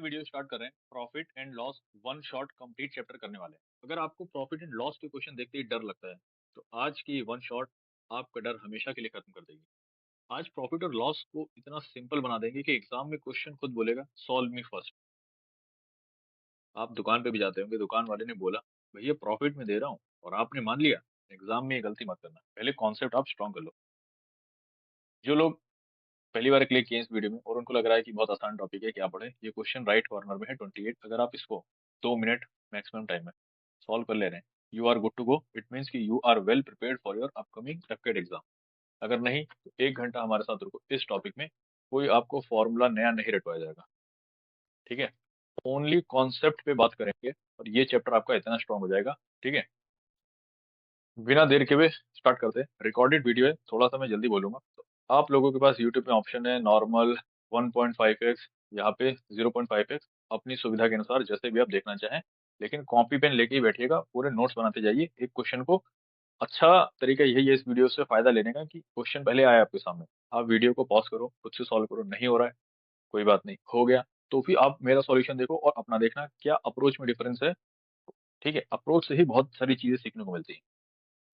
की video start कर रहे हैं। Profit and loss one shot complete chapter करने वाले हैं। अगर आपको प्रॉफिट एंड लॉस के क्वेश्चन देखते ही डर लगता है तो आज की वन शॉट आपका डर हमेशा के लिए खत्म कर देगी। आज प्रॉफिट और लॉस को इतना सिंपल बना देंगे कि एग्जाम में क्वेश्चन खुद बोलेगा सॉल्व मी फर्स्ट। आप दुकान पे भी जाते होंगे, दुकान वाले ने बोला भैया प्रॉफिट में दे रहा हूँ और आपने मान लिया। एग्जाम में ये गलती मत करना, पहले कॉन्सेप्ट आप स्ट्रॉन्ग कर लो। जो लोग पहली बार क्लिक किए इस वीडियो में और उनको लग रहा है कि बहुत आसान टॉपिक है, क्या पढ़े, ये क्वेश्चन राइट कॉर्नर में है 28। अगर आप इसको 2 मिनट मैक्सिमम टाइम में सॉल्व कर ले रहे हैं, you are good to go. It means कि you are well prepared for your upcoming AFCAT exam. अगर नहीं तो 1 घंटा हमारे साथ रुको, इस टॉपिक में कोई आपको फॉर्मूला नया नहीं रटवाया जाएगा। ठीक है, ओनली कॉन्सेप्ट पे बात करेंगे और ये चैप्टर आपका इतना स्ट्रांग हो जाएगा। ठीक है, बिना देर के हुए स्टार्ट करते हैं। रिकॉर्डेड वीडियो है, थोड़ा सा मैं जल्दी बोलूंगा। तो आप लोगों के पास यूट्यूब में ऑप्शन है नॉर्मल, 1.5x, यहाँ पे 0.5x, अपनी सुविधा के अनुसार जैसे भी आप देखना चाहें। लेकिन कॉपी पेन लेके ही बैठिएगा, पूरे नोट्स बनाते जाइए। एक क्वेश्चन को अच्छा तरीका यही है इस वीडियो से फायदा लेने का कि क्वेश्चन पहले आया आपके सामने, आप वीडियो को पॉज करो, खुद से सॉल्व करो। नहीं हो रहा है कोई बात नहीं, हो गया तो फिर आप मेरा सॉल्यूशन देखो और अपना देखना क्या अप्रोच में डिफरेंस है। ठीक है, अप्रोच से ही बहुत सारी चीजें सीखने को मिलती है।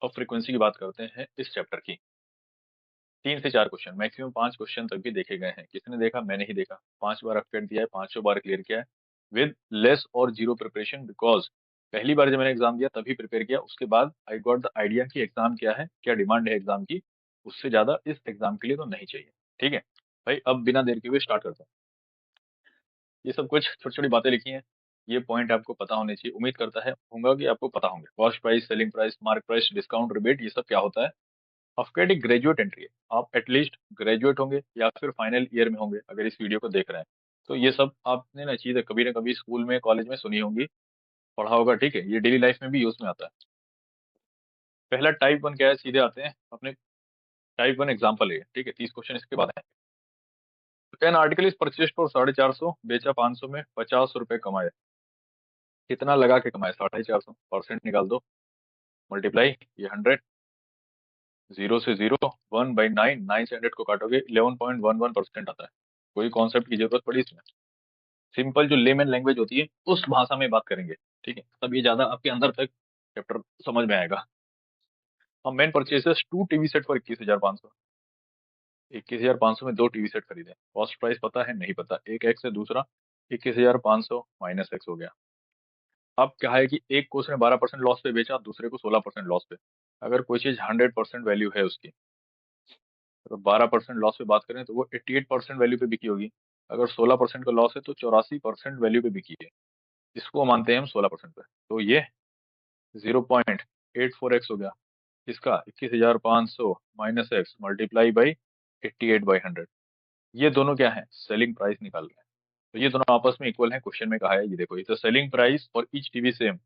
अब फ्रीक्वेंसी की बात करते हैं इस चैप्टर की। 3 से 4 क्वेश्चन, मैक्सिमम 5 क्वेश्चन तक भी देखे गए हैं। किसने देखा? मैंने ही देखा। 5 बार अपडेट दिया है, 500 बार क्लियर किया है विद लेस और जीरो प्रिपरेशन। बिकॉज पहली बार जब मैंने एग्जाम दिया तभी प्रिपेयर किया, उसके बाद आई गॉट द आइडिया कि एग्जाम क्या है, क्या डिमांड है एग्जाम की। उससे ज्यादा इस एग्जाम के लिए तो नहीं चाहिए। ठीक है भाई, अब बिना देर के हुए स्टार्ट करते हैं। ये सब कुछ छोटी छोटी बातें लिखी हैं, ये पॉइंट आपको पता होने चाहिए। उम्मीद करता है होगा कि आपको पता होंगे। Cost price, selling price, mark price, discount, rebate, ये सब क्या होता है। ऑफकोर्स एक ग्रेजुएट एंट्री है, आप एटलीस्ट ग्रेजुएट होंगे या फिर फाइनल ईयर में होंगे अगर इस वीडियो को देख रहे हैं। तो ये सब आपने ना कभी स्कूल में, कॉलेज में सुनी होंगी, पढ़ा होगा। ठीक है, ये डेली लाइफ में भी यूज में आता है। पहला टाइप 1 क्या है, सीधे आते हैं अपने टाइप 1 एग्जाम्पल है। ठीक है, 30 क्वेश्चन इसके बाद है। An article is purchase for 450, बेचा 500 में, 50 रुपए कमाए। कितना लगा के कमाए? 450, परसेंट निकाल दो, मल्टीप्लाई, ये 100, 0 से 0, 1/9, 9 से 100 को काटोगे 11.11% आता है। कोई कॉन्सेप्ट की जरूरत पड़ी इसमें? सिंपल जो लेमन लैंग्वेज होती है उस भाषा में बात करेंगे। ठीक है, तब ये ज्यादा आपके अंदर तक चैप्टर समझ में आएगा। हम main purchases 2 TV set for 21,500। 21,500 में 2 टीवी सेट खरीदे। कॉस्ट प्राइस पता है? नहीं पता। एक एक्स है, दूसरा 21,500 माइनस एक्स हो गया। अब क्या है कि एक को उसने 12% लॉस पे बेचा, दूसरे को 16% लॉस पे। अगर कोई चीज 100% वैल्यू है उसकी, अगर 12% लॉस पे बात करें तो वो 88% वैल्यू पे बिकी होगी। अगर 16% का लॉस है तो 84% वैल्यू पे बिकी है। इसको मानते हैं हम 16% पे। तो ये 0.84x हो गया। इसका 21,500 माइनस एक्स मल्टीप्लाई बाई 88/100। ये दोनों क्या है? सेलिंग प्राइस निकाल रहे हैं। तो ये दोनों आपस में इक्वल है। क्वेश्चन में कहा है, ये देखो, ये तो सेलिंग प्राइस और each TV same,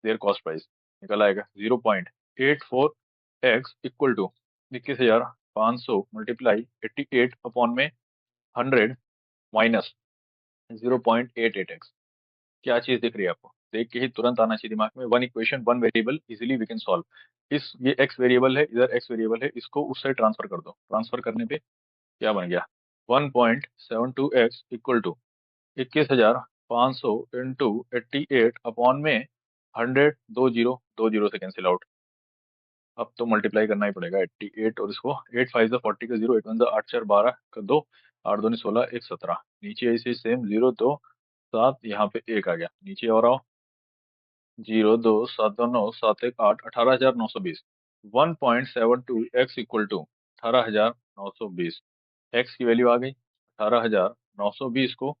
there cost price निकल आएगा। 0.84x equal to 21,500 multiply 88 upon में 100 माइनस 0.88x। क्या चीज दिख रही है आपको? देख के ही तुरंत आना चाहिए दिमाग में, one equation one variable easily we can solve. इस ये x वेरिएबल है, इधर x वेरिएबल है, इसको उससे ट्रांसफर कर दो। ट्रांसफर करने पे क्या बन गया? 1.72x equal to 21,500 into 88 upon में 100, दो जीरो से कैंसिल आउट। अब तो मल्टीप्लाई करना ही पड़ेगा 88 और इसको। 8 5 40 का 0, 8 1 8 4 12 का 2, 8 2 16, 1 17। नीचे ऐसे सेम 0 2 7, यहाँ पे 1 आ गया। नीचे और आओ, 0 2 7 2 9 7 1 8, 18,920। 1.72x equal to 18,920। एक्स की वैल्यू आ गई 18,920 को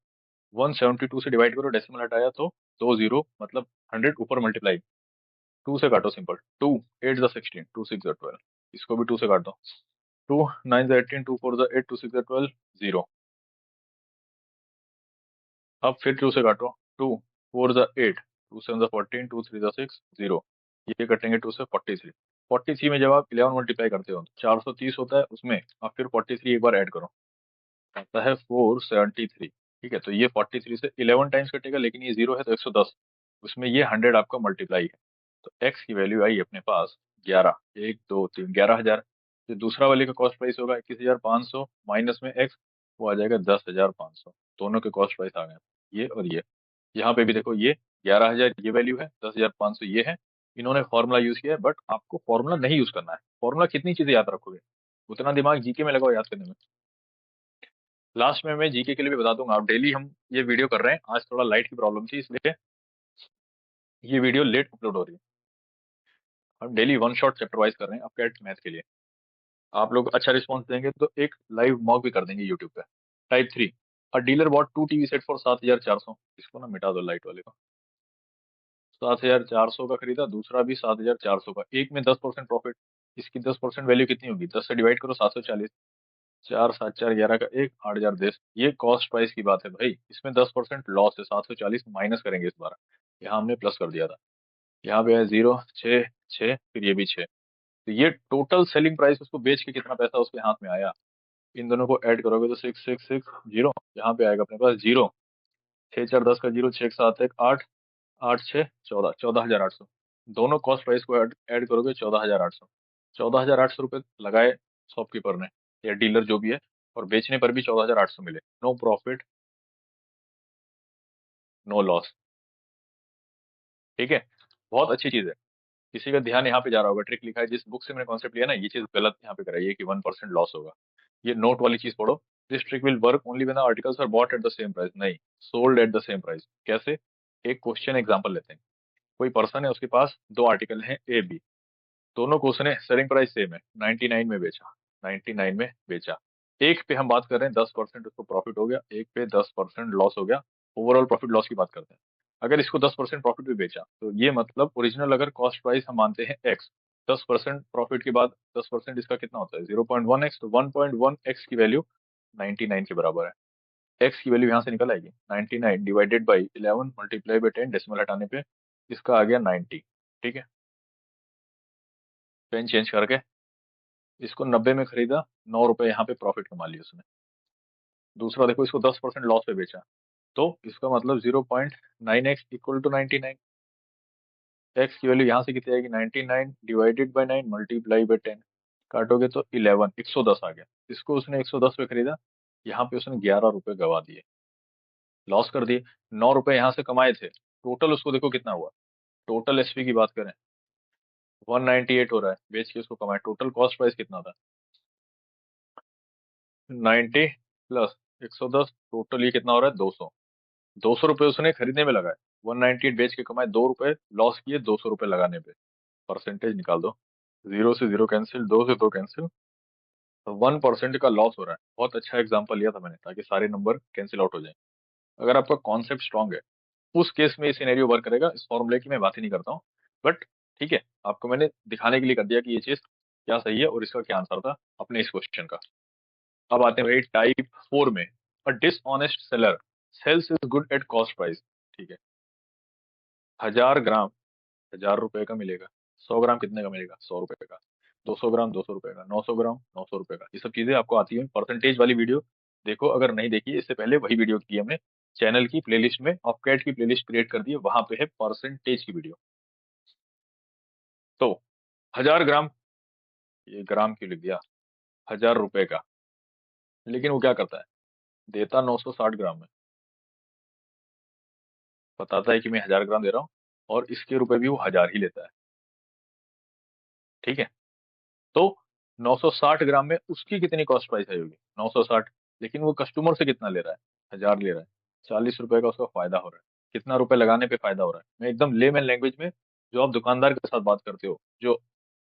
172 से डिवाइड करो, डेसिमल हटाया तो 20, मतलब 100 ऊपर मल्टीप्लाई। 2 से काटो, सिंपल। 2 8 ज़ा 16, 2 6 ज़ा 12। इसको भी 2 से काट दो। 2 9 ज़ा 18, 2 4 ज़ा 8, 2 6 ज़ा 12, 0। अब फिर 2 से काटो। 2 4 ज़ा 8, 2 7 ज़ा 14, 2 3 ज़ा 6, 0। ये कटेंगे 2 से 43। 43 में जब आप 11 मल्टीप्लाई करते हो तो 430 होता है, उसमें आप फिर 43 एक बार ऐड करो, आता है 473। ठीक है, तो ये 43 से 11 टाइम्स कटेगा, लेकिन ये 0 है तो 110। उसमें ये 100 आपका मल्टीप्लाई है। तो एक्स की वैल्यू आई अपने पास 11, 1 2 3, 11,000। जो दूसरा वाले का कॉस्ट प्राइस होगा 21,500 माइनस में एक्स, वो आ जाएगा 10,500। दोनों के कॉस्ट प्राइस आ गए। ये और ये। यहाँ पे भी देखो, ये 11,000 ये वैल्यू है, 10,500 ये है। इन्होंने फॉर्मूला यूज किया है, बट आपको फॉर्मूला नहीं यूज करना है। फॉर्मूला कितनी चीजें याद रखोगे, उतना दिमाग जीके में लगाओ याद करने में। लास्ट में मैं जीके के लिए भी बता दूंगा। आप डेली हम ये वीडियो कर रहे हैं, आज थोड़ा लाइट की प्रॉब्लम थी इसलिए ये वीडियो लेट अपलोड हो रही है। हम daily one shot chapter wise कर रहे हैं आपके मैथ के लिए। आप लोग अच्छा रिस्पॉन्स देंगे तो एक लाइव मॉक भी कर देंगे यूट्यूब पे। Type 3, a dealer bought 2 TV set for 7,400। इसको ना मिटा दो लाइट वाले को। 7,400 का खरीदा, दूसरा भी 7,400 का, एक में 10% प्रॉफिट। इसकी 10% वैल्यू कितनी होगी, 10 से डिवाइड करो, 740। 4 7 4 11 का एक, 8,010। ये कॉस्ट प्राइस की बात है भाई, इसमें 10% लॉस है, 740 माइनस करेंगे इस बार। यहाँ हमने प्लस कर दिया था। यहाँ पे है 0 6 6, फिर ये भी 6। तो ये टोटल सेलिंग प्राइस, उसको बेच के कितना पैसा उसके हाथ में आया, इन दोनों को ऐड करोगे तो 6 6 6 0। यहाँ पे आएगा अपने पास 0, 6 4 10 का 0, 6 7 1 8, 8 6 14, 14,800। दोनों कॉस्ट प्राइस को ऐड करोगे 14,800। 14,800 रुपये लगाए शॉपकीपर ने या डीलर जो भी है, और बेचने पर भी 14,800 मिले। No profit, no loss. ठीक है, बहुत अच्छी चीज है। किसी का ध्यान यहाँ पे जा रहा होगा, ट्रिक लिखा है जिस बुक से मैंने कॉन्सेप्ट लिया ना, ये चीज गलत यहाँ पे कराई है कि 1% लॉस होगा। ये नोट वाली चीज पढ़ो। This trick will work only when the articles are bought at the same price, नहीं sold at the same price. कैसे, एक क्वेश्चन एग्जांपल लेते हैं। कोई पर्सन है, उसके पास दो आर्टिकल हैं ए बी, दोनों को उसने सेलिंग प्राइस सेम है, 99 में बेचा, 99 में बेचा। एक पे हम बात कर रहे हैं 10% उसको प्रॉफिट हो गया, एक पे 10% लॉस हो गया। ओवरऑल प्रॉफिट लॉस की बात करते हैं। अगर इसको 10% प्रॉफिट भी बेचा, तो ये मतलब ओरिजिनल अगर कॉस्ट प्राइस हम मानते हैं एक्स, 10% प्रॉफिट के बाद 10% इसका कितना होता है, 0.1x। तो 1.1x की वैल्यू 99 के बराबर है। एक्स की वैल्यू यहाँ से निकल आएगी, 99 divided by 11 multiply by 10, decimal हटाने पे इसका आ गया 90। ठीक है, पेन चेंज करके इसको 90 में खरीदा, 9 रुपए यहाँ पे प्रॉफिट कमा लिया उसने। दूसरा देखो, इसको 10% लॉस पे बेचा, तो इसका मतलब 0.9x इक्वल टू 99। एक्स की वैल्यू यहाँ से कितनी आएगी, 99 डिवाइडेड बाई 9 मल्टीप्लाई बाई 10, काटोगे तो 11, 110 आ गया। इसको उसने 110 पे खरीदा, यहाँ पे उसने 11 रुपए गवा दिए, लॉस कर दिए। 9 रुपए यहाँ से कमाए थे, टोटल उसको देखो कितना हुआ। टोटल एसपी की बात करें, 198 हो रहा है, बेच के उसको कमाए। टोटल कॉस्ट प्राइस कितना था, 90 प्लस 110, टोटल ये कितना हो रहा है, 200। 200 रुपये उसने खरीदने में लगाए, 198 बेच के कमाए, 2 रुपए लॉस किए 200 रुपये लगाने पे। परसेंटेज निकाल दो, 0 से 0 कैंसिल, 2 से 2 कैंसिल, तो 1% का लॉस हो रहा है। बहुत अच्छा एग्जाम्पल लिया था मैंने, ताकि सारे नंबर कैंसिल आउट हो जाए। अगर आपका कॉन्सेप्ट स्ट्रांग है, उस केस में ये सिनेरियो वर्क करेगा। इस फॉर्मूले की मैं बात ही नहीं करता हूँ, बट ठीक है, आपको मैंने दिखाने के लिए कर दिया कि ये चीज क्या सही है और इसका क्या आंसर था अपने इस क्वेश्चन का। अब आते हैं भाई टाइप 4 में। A dishonest seller sells is good at cost price. ठीक है, 1,000 ग्राम 1,000 रुपए का मिलेगा, 100 ग्राम कितने का मिलेगा, 100 रुपए का, 200 ग्राम 200 रुपए का, 900 ग्राम 900 रुपए का। ये सब चीजें आपको आती है। परसेंटेज वाली वीडियो देखो, अगर नहीं देखी इससे पहले, वही वीडियो की हमने चैनल की प्लेलिस्ट में, ऑपकैट की प्लेलिस्ट क्रिएट कर दी है, वहां पे है परसेंटेज की वीडियो। तो 1,000 ग्राम, ये ग्राम क्यों लिख दिया, 1,000 रुपए का, लेकिन वो क्या करता है, देता 960 ग्राम में, बताता है कि मैं 1,000 ग्राम दे रहा हूँ, और इसके रुपए भी वो 1,000 ही लेता है। ठीक है, तो 960 ग्राम में उसकी कितनी कॉस्ट प्राइस आई होगी, 960। लेकिन वो कस्टमर से कितना ले रहा है, 1,000 ले रहा है, 40 रुपए का उसका फायदा हो रहा है। कितना रुपए लगाने पे फायदा हो रहा है, मैं एकदम लेमैन लैंग्वेज में, जो आप दुकानदार के साथ बात करते हो, जो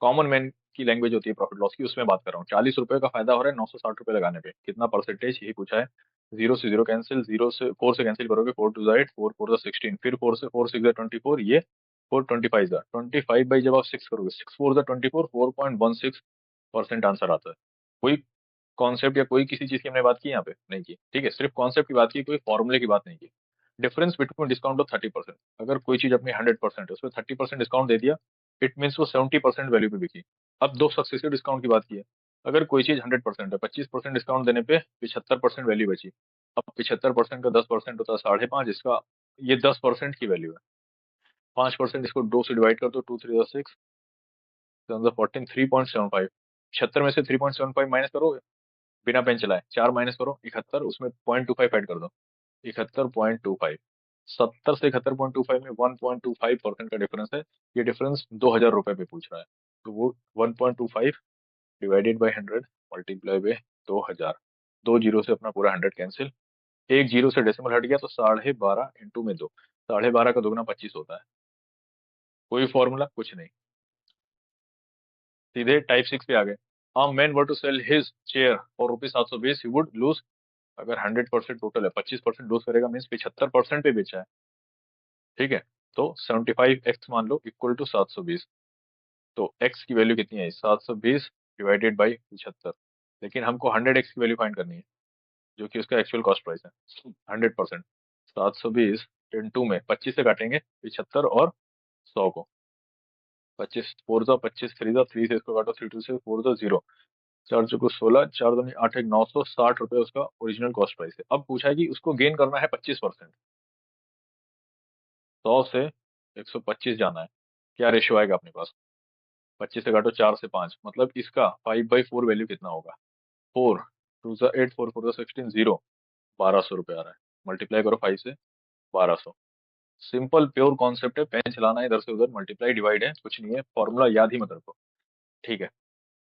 कॉमन मैन की लैंग्वेज होती है प्रॉफिट लॉस की, उसमें बात कर रहा हूँ। 40 रुपए का फायदा हो रहा है 960 रुपए लगाने पे, कितना परसेंटेज, यही पूछा है। 0 से 0 कैंसिल, 0 से 4 से कैंसिल करोगे, 4 2 8, 4 4 16, फिर 4 6 24, ये 4 25 जब आप 6 करोगे, 6 4 24, 4.16% आंसर आता है। कोई कॉन्सेप्ट या कोई किसी चीज की हमने बात की यहाँ पे नहीं की, ठीक है, सिर्फ कॉन्सेप्ट की बात की, कोई फॉर्मूले की बात नहीं की। डिफरेंस बिटवीन डिस्काउंट ऑफ 30%, अगर कोई चीज अपनी 100% है, उसमें 30% डिस्काउंट दे दिया, इट मीन्स वो 70% वैल्यू पे बिकी। अब दो सक्सेसिव डिस्काउंट की बात की है, अगर कोई चीज 100% है, 25% डिस्काउंट देने पे 75% वैल्यू बची। अब 75% का 10% होता है 5.5, इसका ये 10% की वैल्यू है। 5%, इसको 2 से डिवाइड कर दो, 2 3 6, 14, 3.75। 76 में से 3.75 माइनस करो, बिना पेन चलाए 4 माइनस करो, 71, उसमें 0.25 ऐड कर दो, 71.25, 70 से 71.25 में 1.25% का डिफरेंस है। ये डिफरेंस 2,000 रुपए पे पूछ रहा है, तो वो 1.25 divided by 100 multiply by 2,000। 2 zero से अपना पूरा 100 कैंसिल, एक जीरो से डेसिमल हट गया तो 12.5 इंटू में 2, 12.5 का दोगुना 25 होता है। कोई फॉर्मूला कुछ नहीं, सीधे टाइप 6 पे आ गए। A man were to sell his chair for ₹720, ही वुड लूज। अगर 100% टोटल है, 25% लूज करेगा, मीन्स 75% पे बेचा है। ठीक है, तो 75x मान लो इक्वल टू 720। तो x की वैल्यू कितनी है, 720 डिवाइडेड बाई 75। लेकिन हमको 100x की वैल्यू फाइंड करनी है, जो कि उसका एक्चुअल कॉस्ट प्राइस है 100%। 720 इंटू में 25 से काटेंगे 75 और 100 को। 25 फोर जा 25, थ्री जा थ्री, से इसको काटो, थ्री टू से फोर जा 0, चार चौको 16, चार दूनी 8, एक 960 रुपए उसका ओरिजिनल कॉस्ट प्राइस है। अब पूछा है कि उसको गेन करना है 25%। 100 से 125 जाना है, क्या रेशियो आएगा अपने पास? 25 से काटो, 4 से 5, मतलब इसका 5/4 वैल्यू कितना होगा? 4 टू सा 8, 4 4 16, 0, 1,200 रुपये आ रहा है। मल्टीप्लाई करो 5 से, 1,200। सिंपल प्योर कॉन्सेप्ट है, पेन चलाना है इधर से उधर, मल्टीप्लाई डिवाइड है, कुछ नहीं है, फॉर्मूला याद ही मत रखो। ठीक है,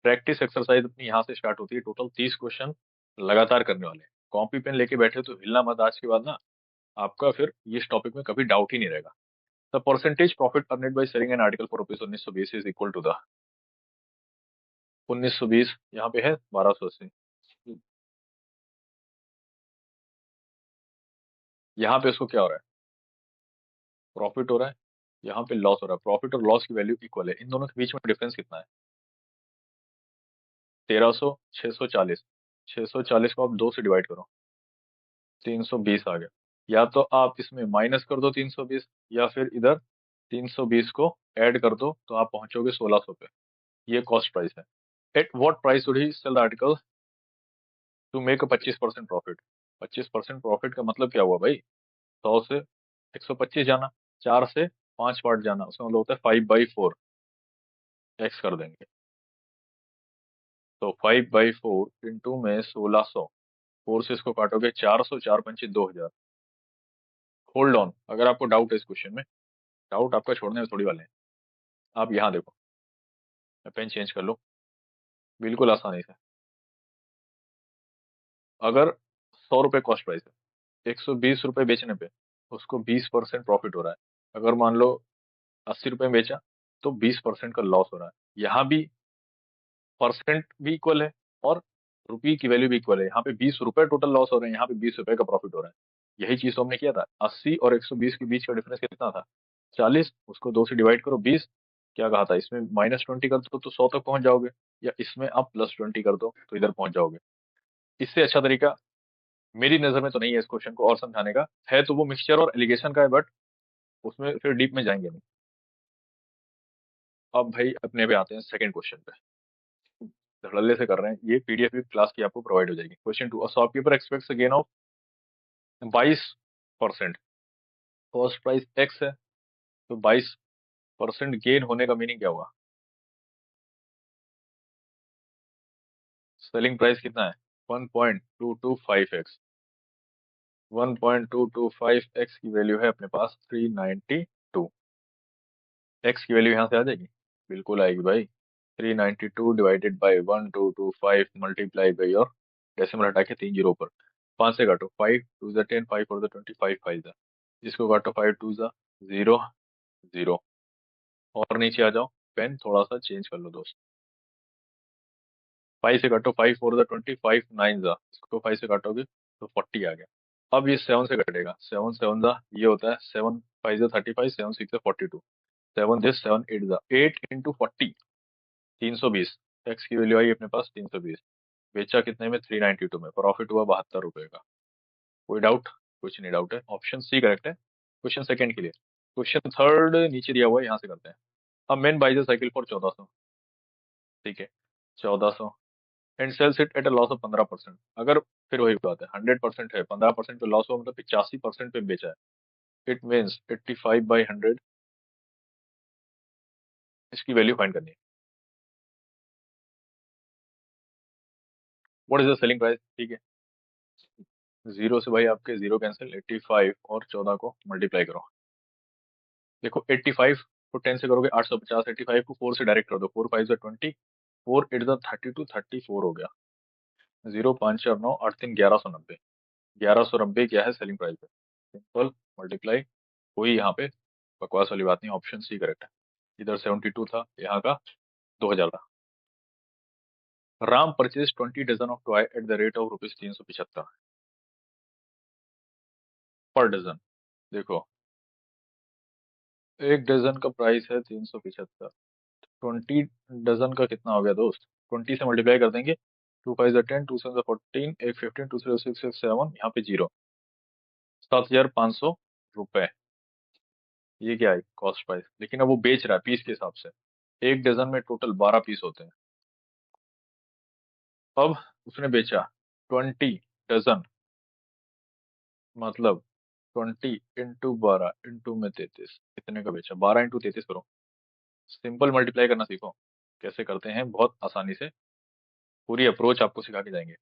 प्रैक्टिस एक्सरसाइज अपनी यहाँ से स्टार्ट होती है। टोटल 30 क्वेश्चन लगातार करने वाले हैं। कॉपी पेन लेके बैठे हो तो हिलना मत, आज के बाद ना आपका फिर इस टॉपिक में कभी डाउट ही नहीं रहेगा। The percentage profit earned by selling an article for ₹1920 is equal to the 1920, यहाँ पे है 1,280। यहाँ पे उसको क्या हो रहा है, प्रॉफिट हो रहा है, यहाँ पे लॉस हो रहा है। प्रॉफिट और लॉस की वैल्यू इक्वल है, इन दोनों के बीच में डिफरेंस कितना है? 1,300, 640। 640 को आप 2 से डिवाइड करो, 320 आ गया। या तो आप इसमें माइनस कर दो 320, या फिर इधर 320 को ऐड कर दो, तो आप पहुंचोगे 1,600 पे। ये कॉस्ट प्राइस है। At what price would he sell the article to make a 25% profit? 25% profit का मतलब क्या हुआ भाई? 100 से 125 जाना, 4 से 5 पार्ट जाना, उसका मतलब होता है 5/4, एक्स कर देंगे। तो 5/4 इंटू में 1,600, 4 से इसको काटोगे 400, 4 पंचे 2,000। होल्ड ऑन, अगर आपको डाउट है इस क्वेश्चन में, डाउट आपका छोड़ने में थोड़ी वाले हैं। आप यहाँ देखो, पेन चेंज कर लो, बिल्कुल आसानी से। अगर 100 रुपए कॉस्ट प्राइस है, 120 रुपए बेचने पे उसको 20% प्रॉफिट हो रहा है। अगर मान लो 80 रुपए में बेचा, तो 20% का लॉस हो रहा है। यहाँ भी परसेंट भी इक्वल है, और रुपये की वैल्यू भी इक्वल है। यहाँ पे 20 रुपए टोटल लॉस हो रहे हैं, यहाँ पे 20 रुपए का प्रॉफिट हो रहा है। यही चीज तो हमने किया था। 80 और 120 के बीच का डिफरेंस कितना था? 40। उसको 2 से डिवाइड करो, 20। क्या कहा था, इसमें -20 कर दो तो 100 तक पहुंच जाओगे, या इसमें आप +20 कर दो तो इधर पहुंच जाओगे। इससे अच्छा तरीका मेरी नजर में तो नहीं है इस क्वेश्चन को और समझाने का। है तो वो मिक्सचर और एलिगेशन का है, बट उसमें फिर डीप में जाएंगे नहीं। अब भाई अपने पे आते हैं सेकंड क्वेश्चन पे। धड़ल्ले से कर रहे हैं, ये पीडीएफ भी क्लास की आपको प्रोवाइड हो जाएगी। Question 2, a shopkeeper aspects a gain of 22%। Cost price x है, तो 22% गेन होने का मीनिंग क्या हुआ? सेलिंग प्राइस कितना है? 1.225x। 1.225x की वैल्यू है अपने पास 392। एक्स की वैल्यू यहाँ से आ जाएगी, बिल्कुल आएगी भाई। 392 डिवाइडेड बाई 1,225 मल्टीप्लाई बाई और डेसिमल हटा के 3 जीरो पर, 5 से काटो, 5 2 10, 5 4 20, 5 5 जिसको काटो, 5 2 0 0। और नीचे आ जाओ, पेन थोड़ा सा चेंज कर लो दोस्त। 5 से काटो, 5 4 20, 5 9 इसको 5 से काटोगे तो 40 आ गया। अब ये 7 से कटेगा, 7 7 ये होता है 7 5 35, 7 6 42, 7 दिस 7 8 8 इंटू 40, 320। एक्स की वैल्यू आई अपने पास 320। बेचा कितने में? 392 में। प्रॉफिट हुआ 72 रुपए का। कोई डाउट? कुछ नहीं डाउट है, ऑप्शन सी करेक्ट है क्वेश्चन सेकंड के लिए। क्वेश्चन थर्ड नीचे दिया हुआ है, यहाँ से करते हैं। अब man buys a cycle for 1,400। ठीक है, 1,400 and sells it at a loss of 15%। अगर फिर वही बात है, 100% है, 15% पे लॉस हुआ, मतलब 85% पे बेचा है। इट मीन्स 85/100, इसकी वैल्यू फाइंड करनी है। What is the selling price? ठीक है, जीरो से भाई आपके जीरो कैंसिल, 85 और 14 को मल्टीप्लाई करो। देखो 85 को 10 से करोगे 850, 85 को 4 से डायरेक्ट कर दो, 4 5 20, 4 8 32, 34 हो गया। 0 5 4 9 8 3 1190, 1190 क्या है सेलिंग प्राइस है। सिंपल मल्टीप्लाई, कोई यहाँ पे बकवास वाली बात नहीं, ऑप्शन सी करेक्ट है। इधर 72 था, यहाँ का 2000 था। Ram purchase 20 dozen of toy at the rate of ₹375 per dozen. देखो एक डजन का प्राइस है 375, 20 डजन का कितना हो गया दोस्त, 20 से मल्टीप्लाई कर देंगे, 2 5 10, 2 7 14, 1 15, 2 3 6 6 7, यहाँ पे जीरो, 7500 रुपए। ये क्या है कॉस्ट प्राइस, लेकिन अब वो बेच रहा है पीस के हिसाब से। एक डजन में टोटल 12 पीस होते हैं। अब उसने बेचा 20 डजन, मतलब 20 × 12 × कितने का बेचा, 12 × 33 करो। सिंपल मल्टीप्लाई करना सीखो, कैसे करते हैं बहुत आसानी से, पूरी अप्रोच आपको सिखा के जाएंगे।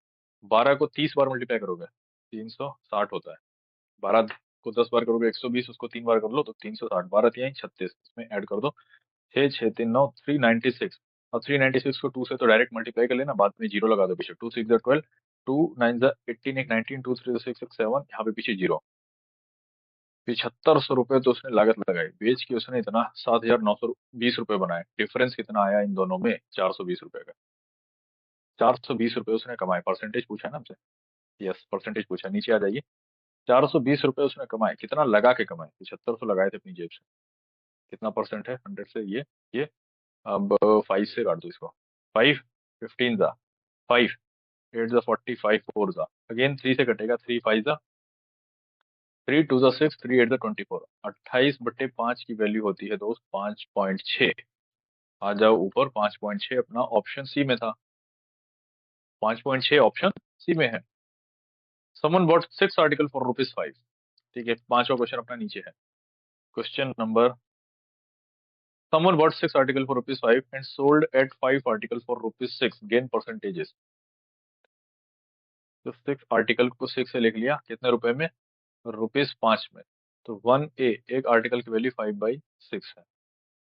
12 को 30 बार मल्टीप्लाई करोगे 360 होता है, 12 को 10 बार करोगे 120, उसको 3 बार कर लो तो 360, 12 3 36, इसमें ऐड कर दो 6 6 3 9 396। और 396 को 2 से तो डायरेक्ट मल्टीप्लाई कर लेना, बाद में जीरो लगा दो पीछे, 2 6 12, 2 9 18, एक 19, 2 3 6 6 7, यहाँ पे पीछे जीरो। 7500 रुपए तो उसने लागत लगाई, बेच के उसने इतना 7920 रुपए बनाए। डिफरेंस कितना आया इन दोनों में, 420 रुपए का। 420 रुपए उसने कमाए, परसेंटेज पूछा है ना हमसे, यस परसेंटेज पूछा, नीचे आ जाइए। 420 रुपए उसने कमाए, कितना लगा के कमाए, 7500 लगाए थे अपनी जेब से। कितना परसेंट है 100 से, ये अब 5 से काट दो इसको, 5 15 जा, 5 8 जा 40, 5 4 जा, अगेन 3 से कटेगा, 3 5 जा, 3 2 जा 6, 3 8 जा 24, 28/5 की वैल्यू होती है दोस्त 5.6। आ जाओ ऊपर, 5.6 अपना ऑप्शन सी में था, 5.6 ऑप्शन सी में है। Someone bought 6 article for ₹5। ठीक है, पांचवा क्वेश्चन अपना नीचे है। Question number, someone bought 6 article for ₹5 and sold at 5 article for ₹6, gain percentages। तो 6 आर्टिकल को 6 से लिख लिया, कितने रुपए में, ₹5 में। तो 1A, एक आर्टिकल की वैल्यू 5/6 है।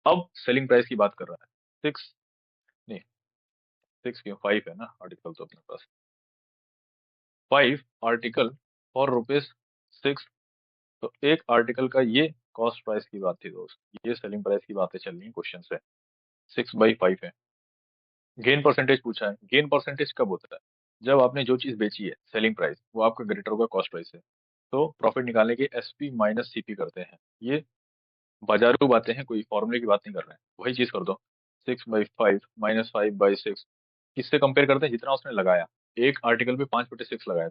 अब सेलिंग प्राइस की बात कर रहा है, 6 नहीं, 6 क्यों, 5 है ना आर्टिकल तो अपने पास, 5 आर्टिकल फॉर ₹6। तो एक आर्टिकल का ये कॉस्ट प्राइस की बात थी दोस्त, ये सेलिंग प्राइस की बातें चल रही है क्वेश्चन से। 6/5 है। गेन परसेंटेज पूछा है, गेन परसेंटेज कब होता है, जब आपने जो चीज बेची है सेलिंग प्राइस वो आपका ग्रेटर होगा कॉस्ट प्राइस से, तो प्रॉफिट निकालने के एसपी माइनस सीपी करते हैं। ये बाजारू बातें हैं, कोई फॉर्मूले की बात नहीं कर रहे हैं, वही चीज कर दो। 6/5 -5/6 किससे कंपेयर करते हैं, जितना उसने लगाया, एक आर्टिकल पे 5/6 लगाया,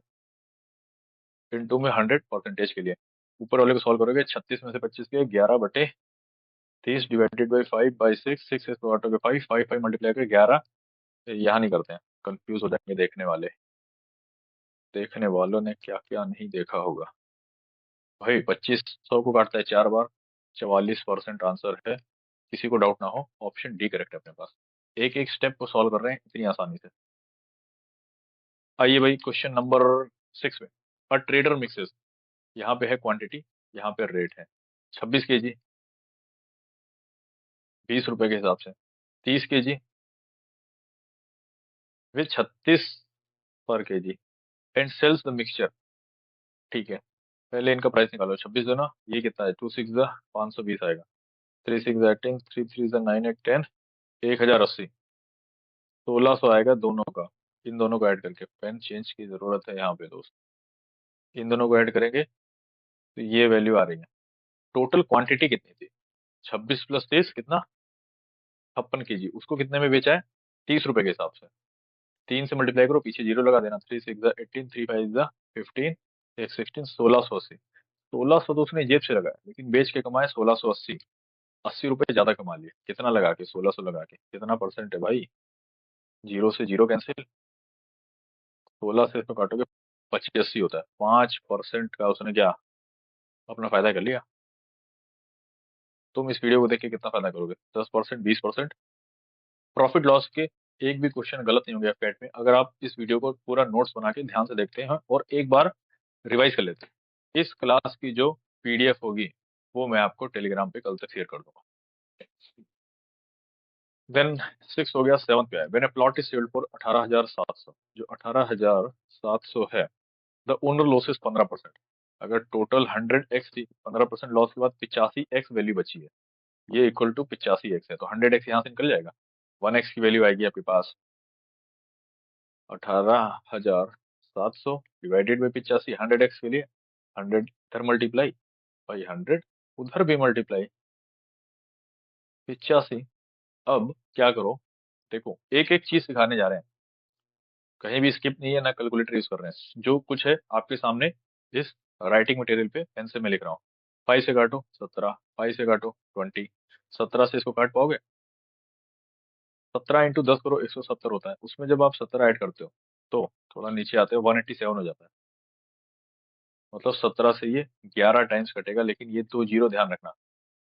इंटू में 100 परसेंटेज के लिए। ऊपर वाले को सॉल्व करोगे, 36 में से 25 के 11/30 डिवाइडेड बाई 5/6, 6 इसको काटोगे 5, 5 5 मल्टीप्लाई करके 11। यहाँ नहीं करते हैं, कंफ्यूज हो जाएंगे देखने वाले, देखने वालों ने क्या क्या नहीं देखा होगा। भाई 2500 को काटता है 4 बार, 44% आंसर है। किसी को डाउट ना हो, ऑप्शन डी करेक्ट है अपने पास। एक एक स्टेप को सॉल्व कर रहे हैं इतनी आसानी से। आइए भाई क्वेश्चन नंबर 6 में, अ ट्रेडर मिक्सेस, यहाँ पे है क्वांटिटी, यहाँ पे रेट है। 26 kg, 20 रुपए के हिसाब से, 30 kg with 36 per kg and sells the mixture. ठीक है, पहले इनका प्राइस निकालो, 26 देना, ये कितना है, 2 6 520 आएगा, 3 6 18, 3 3 9 8 10, 1080, 1600 आएगा दोनों का। इन दोनों को ऐड करके, पेन चेंज की जरूरत है यहाँ पे दोस्त, इन दोनों को ऐड करेंगे तो ये वैल्यू आ रही है। टोटल क्वांटिटी कितनी थी, 26 + 30 कितना, 56 kg, उसको कितने में बेचा है, 30 रुपए के हिसाब से। 3 से मल्टीप्लाई करो, पीछे जीरो लगा देना, 3 6 18, 3 5 15, 1 16, 1680। 1600 तो उसने जेब से लगाया, लेकिन बेच के कमाए 1680, 80 रुपए ज्यादा कमा लिए। कितना लगा के, 1600 लगा के, कितना परसेंट है भाई, जीरो से जीरो कैंसिल, 16 से इसको काटोगे 85 होता है, 5% का उसने क्या अपना फायदा कर लिया। तुम इस वीडियो को देख के कितना फायदा करोगे, 10%, 20%। प्रॉफिट लॉस के एक भी क्वेश्चन गलत नहीं होंगे फैट में, अगर आप इस वीडियो को पूरा नोट्स बना के ध्यान से देखते हैं और एक बार रिवाइज कर लेते हैं। इस क्लास की जो पीडीएफ होगी वो मैं आपको टेलीग्राम पे कल तक शेयर कर दूंगा। देन 6 हो गया, 7 पे है। When A plot is sailed for 18,700, जो 18,700 है, द ओनर लॉसेस 15%। अगर टोटल 100x थी, 15% लॉस के बाद 85x वैल्यू बची है, ये इक्वल टू 85x है, तो 100x यहाँ से निकल जाएगा। 1x की वैल्यू आएगी आपके पास 18,700 डिवाइडेड बाई 85, 100x के लिए 100 इधर मल्टीप्लाई बाई 100, उधर भी मल्टीप्लाई 85। अब क्या करो, देखो एक एक चीज सिखाने जा रहे हैं, कहीं भी स्किप नहीं है, ना कैलकुलेटर यूज कर रहे हैं, जो कुछ है आपके सामने इस राइटिंग मटेरियल पे पेन से मैं लिख रहा हूँ। 5 से काटो 17, 5 से काटो 20, 17 से इसको काट पाओगे? 17 इंटू 10 करो, 170 होता है। उसमें जब आप 17 ऐड करते हो तो थोड़ा नीचे आते हो, 187 हो जाता है। मतलब 17 से ये 11 टाइम्स कटेगा, लेकिन ये दो जीरो ध्यान रखना।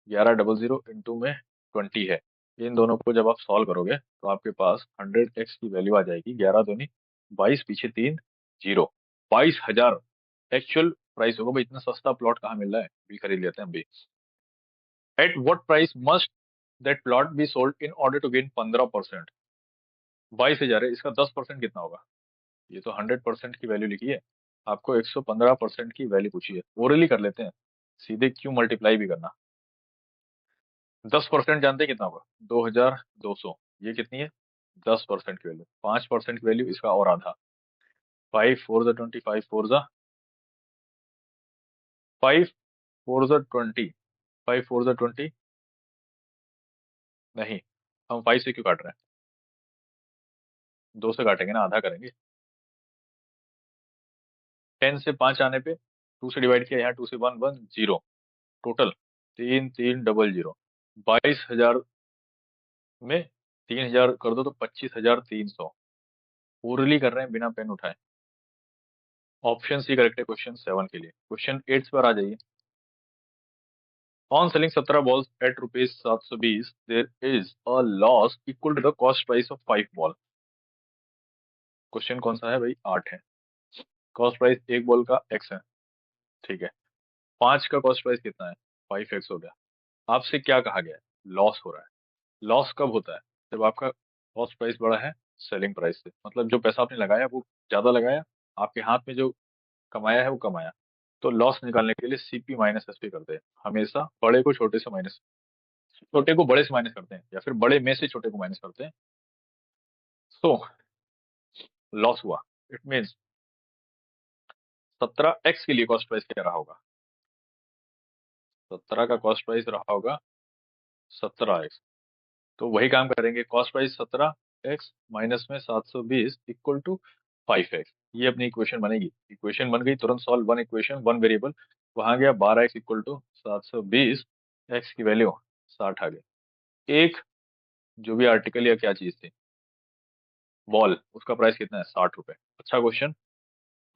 1100 इंटू में 20 है। इन दोनों को जब आप सॉल्व करोगे तो आपके पास 100x की वैल्यू आ जाएगी। 11 दूनी 22, पीछे 3 जीरो, 22,000 एक्चुअल प्राइस होगा। भाई इतना सस्ता प्लॉट कहाँ मिल रहा है, भी खरीद लेते हैं हम भी। At what price must that plot be sold in order to gain 15%? 22,000 है, इसका 10% कितना होगा? ये तो 100% की वैल्यू लिखी है, आपको 115% की वैल्यू पूछी है। ओरली कर लेते हैं, सीधे क्यों मल्टीप्लाई भी करना। 10% जानते हैं कितना होगा? 2,200। ये कितनी है? 10% की वैल्यू। 5% की वैल्यू इसका और आधा। 5 4 ज़ा 20, 5 4 ज़ा 20, 5 4 ज़ा 20। नहीं, हम 5 से क्यों काट रहे हैं? 2 से काटेंगे ना, आधा करेंगे। 10 से 5 आने पे 2 से डिवाइड किया, यहाँ 2 से 1 1 0, टोटल 3 3 डबल 0। 22,000 में 3,000 कर दो तो 25,300। ओरली कर रहे हैं बिना पेन उठाए। ऑप्शन सी करेक्ट है क्वेश्चन 7 के लिए। क्वेश्चन 8 पर आ जाइए। On selling 17 balls at rupees 720, there is a loss equal to the cost price of 5 ball. Question कौन सा है भाई? 8 है। कॉस्ट प्राइस एक बॉल का x है, ठीक है। 5 का कॉस्ट प्राइस कितना है? 5x हो गया। आपसे क्या कहा गया है? लॉस हो रहा है। लॉस कब होता है? जब आपका कॉस्ट प्राइस बड़ा है सेलिंग प्राइस से, मतलब जो पैसा आपने लगाया वो ज्यादा लगाया, आपके हाथ में जो कमाया है वो कमाया। तो लॉस निकालने के लिए सीपी माइनस एसपी करते हैं। हमेशा बड़े को छोटे से माइनस, छोटे को बड़े से माइनस करते हैं, या फिर बड़े में से छोटे को माइनस करते हैं। सो लॉस हुआ, इट मीन्स 17x के लिए कॉस्ट प्राइस क्या रहा होगा? 17 का कॉस्ट प्राइस रहा होगा 17x। तो वही काम करेंगे, कॉस्ट प्राइस 17x माइनस में 720 इक्वल टू 5x। ये अपनी इक्वेशन बनेगी। इक्वेशन बन गई, तुरंत solve. One equation one variable, वहां गया 12x इक्वल टू 720, x की वैल्यू 60 आ गई। एक जो भी आर्टिकल या क्या चीज थी, बॉल, उसका प्राइस कितना है? 60 रुपए। अच्छा क्वेश्चन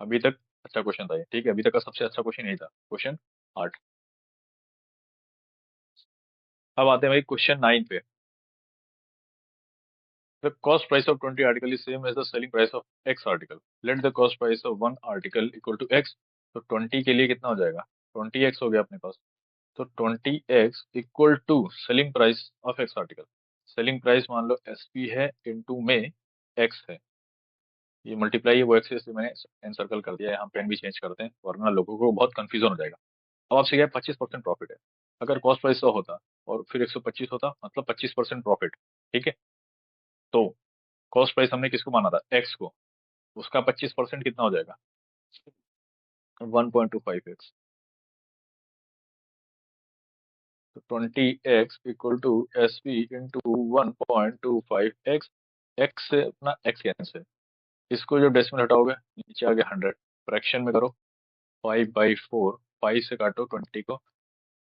अभी तक, अच्छा क्वेश्चन था ये, ठीक है। अभी तक का सबसे अच्छा क्वेश्चन यही था, क्वेश्चन 8। अब आते हैं भाई क्वेश्चन 9 पे। The cost price of 20 article is same as the selling price of X article. Let the cost price of one article equal to X. तो 20 के लिए कितना हो जाएगा? 20x हो गया अपने पास। तो 20x equal to selling price of X article. Selling price मान लो SP है, इनटू में X है। ये मल्टीप्लाई है, वो एक्सेस से मैंने एनसर्कल कर दिया है। यहाँ पेन भी चेंज करते हैं वरना लोगों को बहुत कंफ्यूजन हो जाएगा। अब आपसे क्या है? 25% प्रॉफिट है। अगर कॉस्ट प्राइस 100 होता और फिर 125 होता, मतलब 25% प्रॉफिट, ठीक है। तो कॉस्ट प्राइस हमने किसको माना था? एक्स को। उसका 25% कितना हो जाएगा? 1.25x। तो 20x equal to SP into 1.25x। X से अपना एक्स कैंसिल, इसको जब डेसिमल हटाओगे नीचे आ गया 100। फ्रैक्शन में करो, 5/4, 5 से काटो 20 को,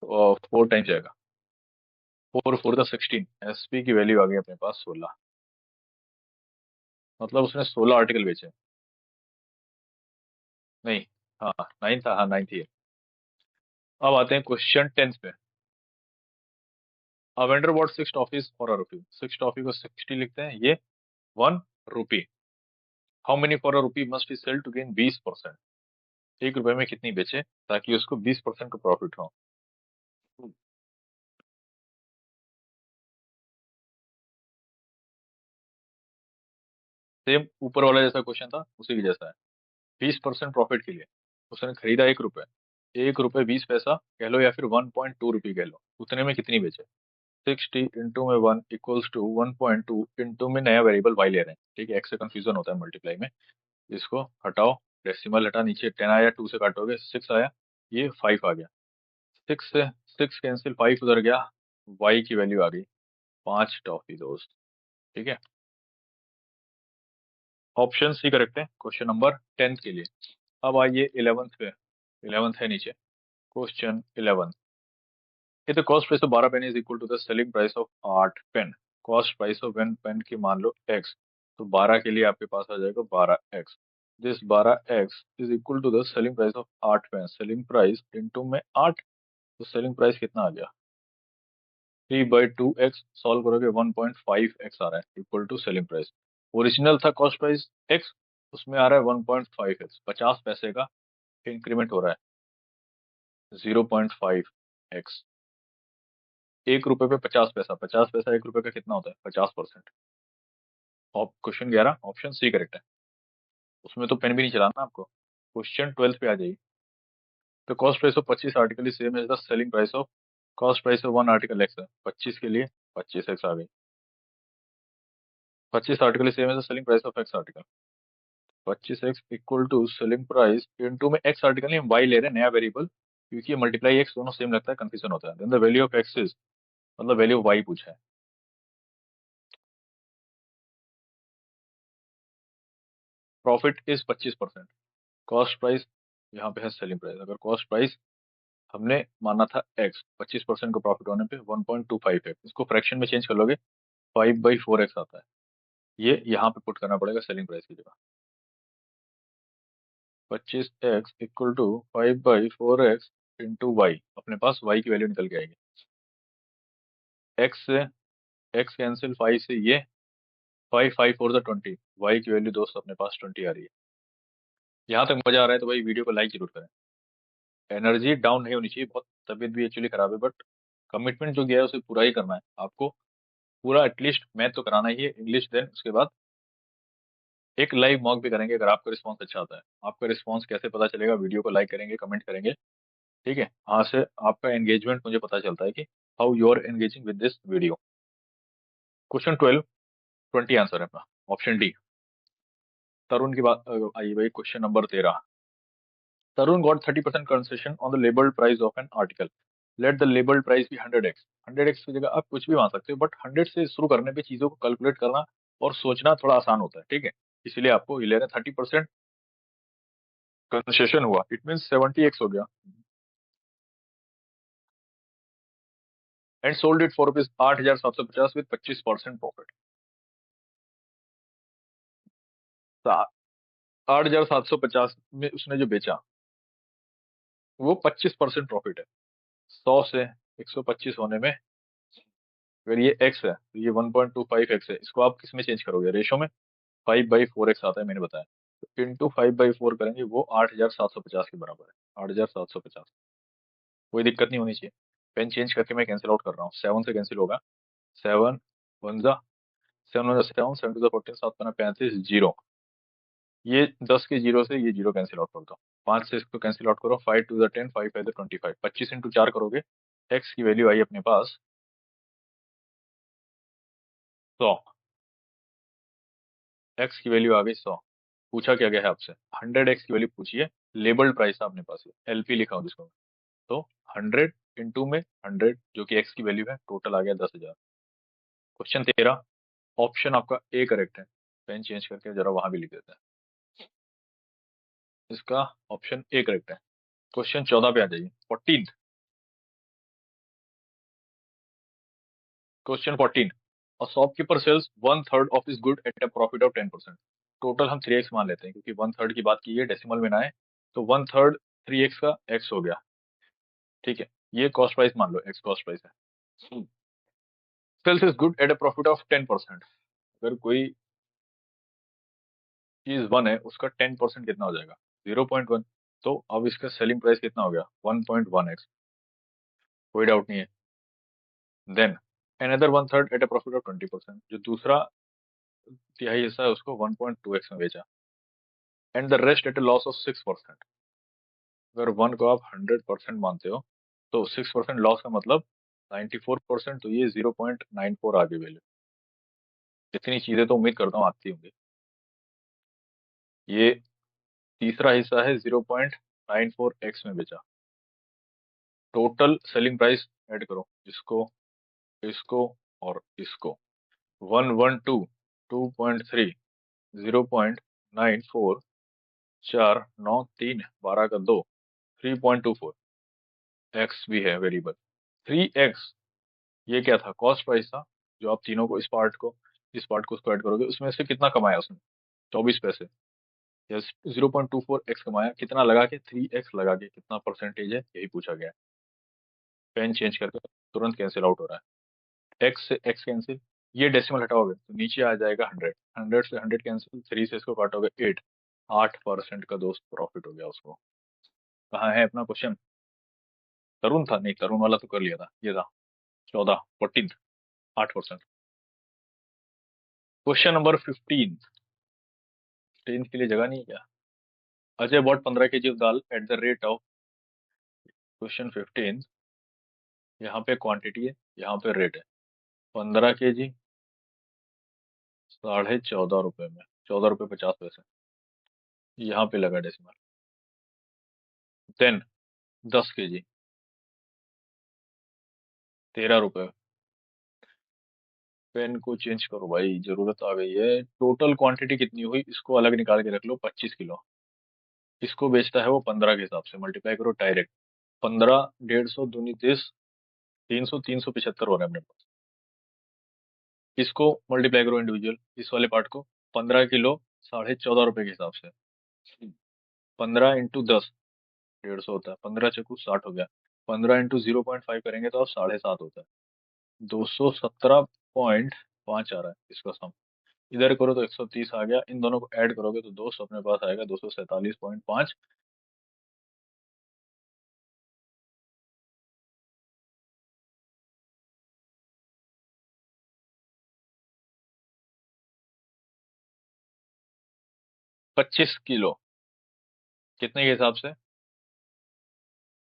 और 4 टाइम्स जाएगा। 4 4 ज़ा 16, SP की वैल्यू आ गई अपने पास 16। मतलब उसने 16 आर्टिकल बेचे। नहीं, हाँ 9 था, हाँ 9 थी। अब आते हैं क्वेश्चन 10 पे। A vendor bought 6 toffees for a rupee. 6 toffee को 60 लिखते हैं, ये 1 rupee. How many for a rupee must be sell to gain 20%? 1 रुपए में कितनी बेचे ताकि उसको 20% का प्रॉफिट हो। सेम ऊपर वाला जैसा क्वेश्चन था उसी की जैसा है। 20% प्रॉफिट के लिए उसने खरीदा 1 रुपए, 1 रुपए 20 पैसा कह लो या फिर 1.2 रुपये कह लो, उतने में कितनी बेचे। 60 इंटू में 1 इक्वल्स टू 1.2 इंटू में नया वेरिएबल वाई ले रहे हैं, ठीक है, एक्स से कंफ्यूजन होता है मल्टीप्लाई में। इसको हटाओ, डेसिमल हटा, नीचे 10 आया, 2 से काटोगे 6 आया, ये 5 आ गया। 6 से 6 कैंसिल, 5 उधर गया, वाई की वैल्यू आ गई 5 टॉफी दोस्त। ठीक है, ऑप्शन सी करेक्ट है क्वेश्चन नंबर 10 के लिए। अब आइए 11th पे, 11th है नीचे, क्वेश्चन 11। ये तो cost price of 12 pen is equal to the selling price of 8 pen. Cost price of 1 pen की मान लो x, तो 12 के लिए आपके पास आ जाएगा 12x। This 12x is equal to the selling price of 8 pen. Selling price into में 8, तो सेलिंग प्राइस कितना आ गया 3/2x। सॉल्व करोगे 1.5x आ रहा है equal to selling price. Original था कॉस्ट प्राइस x, उसमें आ रहा है 1.5x, 50 पैसे का इंक्रीमेंट हो रहा है 0.5x। 1 रुपए पे 50 पैसा, 50 पैसा 1 रुपए का कितना होता है 50%। क्वेश्चन 11 ऑप्शन सी करेक्ट है। उसमें तो पेन भी नहीं चलाना आपको। क्वेश्चन 12 पे आ जाइए। तो cost price of 25 article is same as the selling price of, cost price of 1 article x है, 25 के लिए 25x आ गई। 25 article is same as the selling price of x article, 25x equal to selling price into में x article नहीं, y ले रहे हैं नया वेरिएबल, क्योंकि ये मल्टीप्लाई एक्स दोनों सेम लगता है, कंफ्यूजन होता है। Then the value of x is, मतलब वैल्यू वाई पूछा है। प्रॉफिट इज 25%, कॉस्ट प्राइस यहाँ पे है सेलिंग प्राइस। अगर कॉस्ट प्राइस हमने माना था एक्स, 25% का प्रॉफिट होने पे 1.25 है, इसको फ्रैक्शन में चेंज कर लोगे 5/4x आता है। ये यहाँ पे पुट करना पड़ेगा सेलिंग प्राइस की जगह। 25x equal to 5/4x into Y, अपने पास वाई की वैल्यू निकल के आएगी। एक्स से एक्स कैंसिल, 5 से ये 5, 5 4 20, वाई की वैल्यू दोस्त अपने पास 20 आ रही है। यहाँ तक मजा आ रहा है तो भाई वीडियो को लाइक जरूर करें। एनर्जी डाउन नहीं होनी चाहिए, बहुत तबीयत भी एक्चुअली खराब है, बट कमिटमेंट जो गया है उसे पूरा ही करना है आपको। पूरा एटलीस्ट मैथ तो कराना ही है, इंग्लिश, देन उसके बाद एक लाइव मॉक भी करेंगे अगर आपका रिस्पांस अच्छा आता है। आपका रिस्पांस कैसे पता चलेगा, वीडियो को लाइक करेंगे, कमेंट करेंगे, ठीक है, वहां से आपका एंगेजमेंट मुझे पता चलता है कि how you are engaging with this video. Question 12, 20 answer है अपना, ऑप्शन डी। तरुण की बात आइए भाई, question number 13। Tarun got 30% concession on the labelled price of an article, let the labelled price be 100x। 100x की जगह आप कुछ भी मान सकते हो, बट 100 से शुरू करने पे चीजों को कैलकुलेट करना और सोचना थोड़ा आसान होता है, ठीक है, इसलिए आपको 11 30% कंसेशन हुआ, इट मीन 70x हो गया। And sold it for rupees 8,750 with 25% profit. 8,750 में उसने जो बेचा वो 25% प्रॉफिट है। 100 से 125 होने में, अगर ये x है तो ये 1.25x है, इसको आप किस में चेंज करोगे, रेशो में। 5/4x आता है, मैंने बताया, तो इंटू 5/4 करेंगे, वो 8,750 के बराबर है, 8,750। कोई दिक्कत नहीं होनी चाहिए। पेन चेंज करके मैं कैंसिल आउट कर रहा हूँ, 7 से कैंसिल होगा, 7 वन जा 7 वन जा 7, 7 टू 14, 7 5 35, जीरो। ये 10 के जीरो से ये जीरो कैंसिल आउट कर दो, 5 से इसको कैंसिल आउट करो, 5 टू 10, 5 5 25, 25 इंटू 4 करोगे, एक्स की वैल्यू आई अपने पास 100। एक्स की वैल्यू आ गई 100। पूछा क्या गया है आपसे, 100x की वैल्यू पूछी है, लेबल्ड प्राइस है अपने पास, एलपी लिखा हूँ जिसको, तो 100 इंटू में 100 जो कि एक्स की वैल्यू है, टोटल आ गया 10,000। क्वेश्चन 13, ऑप्शन आपका ए करेक्ट है। पेन चेंज करके जरा वहां भी लिख देते हैं, इसका ऑप्शन ए करेक्ट है। क्वेश्चन 14 पे आ जाइए, 14। Question 14, a shopkeeper sells 1/3 of his good at a profit of 10%। Total हम 3x मान लेते हैं क्योंकि 1/3 की बात की है, डेसिमल में ना है, तो 1/3 3x का x हो गया, ठीक है। ये कॉस्ट प्राइस मान लो, एक्स कॉस्ट प्राइस है। Sells is good at a profit of 10%। अगर कोई चीज 1 है, उसका 10% कितना हो जाएगा 0.1। तो अब इसका सेलिंग प्राइस कितना हो गया? 1.1x, कोई डाउट नहीं है। Then another one third at a profit of 20%, जो दूसरा तिहाई हिस्सा है उसको 1.2x में बेचा, and the rest at a loss of 6%। अगर वन को आप 100% मानते हो तो 6% लॉस का मतलब 94%, तो ये 0.94 आगे वैल्यू। इतनी चीजें तो उम्मीद करता हूँ आती होंगी। ये तीसरा हिस्सा है 0.94x में बेचा। टोटल सेलिंग प्राइस ऐड करो, इसको, इसको और इसको। 112, 2.3, 0.94, 4, 9, 3, 12 का 2, 3.24, एक्स भी है वेरिएबल। 3x ये क्या था? कॉस्ट प्राइस था। जो आप तीनों को, इस पार्ट को उसको ऐड करोगे, उसमें से कितना कमाया उसने? 24 पैसे। यस, 0.24x कमाया। कितना लगा के? 3x लगा के। कितना परसेंटेज है यही पूछा गया है। पेन चेंज करके तुरंत कैंसिल आउट हो रहा है। एक्स से एक्स कैंसिल, ये डेसिमल हटाओगे तो नीचे आ जाएगा 100। 100 से 100 कैंसिल, 3 से इसको काटोगे 8। 8% का दोस्त प्रॉफिट हो गया उसको। कहाँ है अपना क्वेश्चन? तरुण था? नहीं, तरुण वाला तो कर लिया था, ये था 14, 14, 8%। Question number 15। 10 के लिए जगह नहीं है क्या? Ajay bought 15 kg of dal at the rate of, question 15, यहाँ पे क्वांटिटी है, यहाँ पे रेट है। 15 kg 14.5 रुपए में, 14 रुपए 50 पैसे, यहाँ पे लगा डेसिमल। देन 10 kg 13 रुपए। पेन को चेंज करो भाई, जरूरत आ गई है। टोटल क्वांटिटी कितनी हुई इसको अलग निकाल के रख लो, 25 किलो। इसको बेचता है वो 15 के हिसाब से, मल्टीप्लाई करो डायरेक्ट। 15, 150 दूनी 30, 300, 375 हो रहा है अपने पास। इसको मल्टीप्लाई करो इंडिविजुअल, इस वाले पार्ट को। 15 किलो 14.5 रुपए के हिसाब से। 15 × 10, 150 होता है। 15 × 60 हो गया। 15 × 0.5 करेंगे तो अब 7.5 होता है। 217.5 आ रहा है इसका सम। इधर करो तो 130 आ गया। इन दोनों को ऐड करोगे तो दोस्त अपने पास आएगा 247.5। 25 किलो कितने के हिसाब से?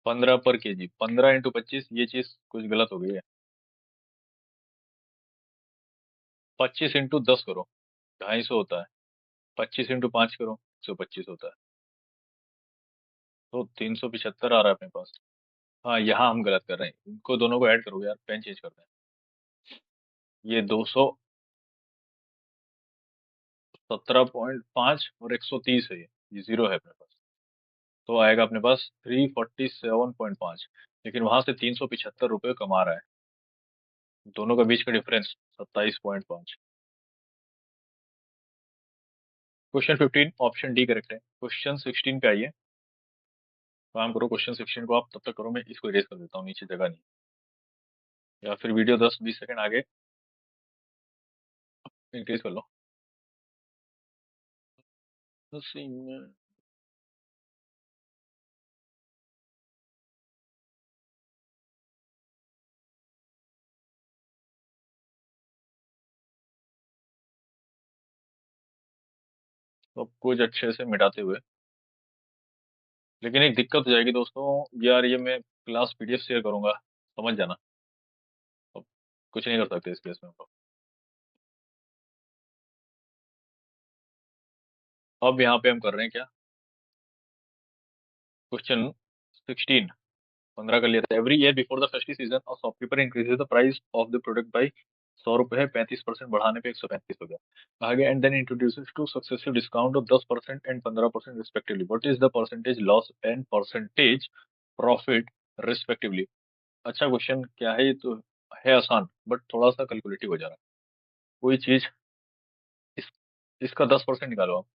15 पर kg। 15 × 25, ये चीज कुछ गलत हो गई है। 25 × 10 करो, 250 होता है। 25 × 5 करो, 125 होता है। तो 375 आ रहा है अपने पास। हाँ, यहाँ हम गलत कर रहे हैं। इनको दोनों को ऐड करोगे यार, पेन चेंज करते हैं। ये 217.5 और 130 है, ये जीरो है अपने पास। तो आएगा अपने पास 347.5। लेकिन वहां से 375 रुपये कमा रहा है। दोनों का बीच का difference 27.5। Question 15 option D correct है। क्वेश्चन 16 पे आइए। काम करो, क्वेश्चन 16 को आप तब तक करो, मैं इसको इरेज कर देता हूँ, नीचे जगह नहीं। या फिर वीडियो 10-20 सेकंड आगे इंक्रीज कर लो। सब कुछ अच्छे से मिटाते हुए। लेकिन एक दिक्कत हो जाएगी दोस्तों यार, ये मैं क्लास पीडीएफ शेयर करूंगा, समझ जाना। अब कुछ नहीं कर सकते इस केस में हम लोग। अब यहाँ पे हम कर रहे हैं क्या? क्वेश्चन 16, 15 कर लिया था। Every year before the festive season और shopkeeper increases the price of the product by, 100 रुपए है, 35% बढ़ाने पे 135 हो गया। आगे and then introduces two successive discount of 10% and 15% respectively. What is the percentage loss and percentage profit respectively? अच्छा question क्या है? ये तो है आसान, बट थोड़ा सा कैलकुलेटिव हो जा रहा है। कोई चीज, इस इसका 10% निकालो आप,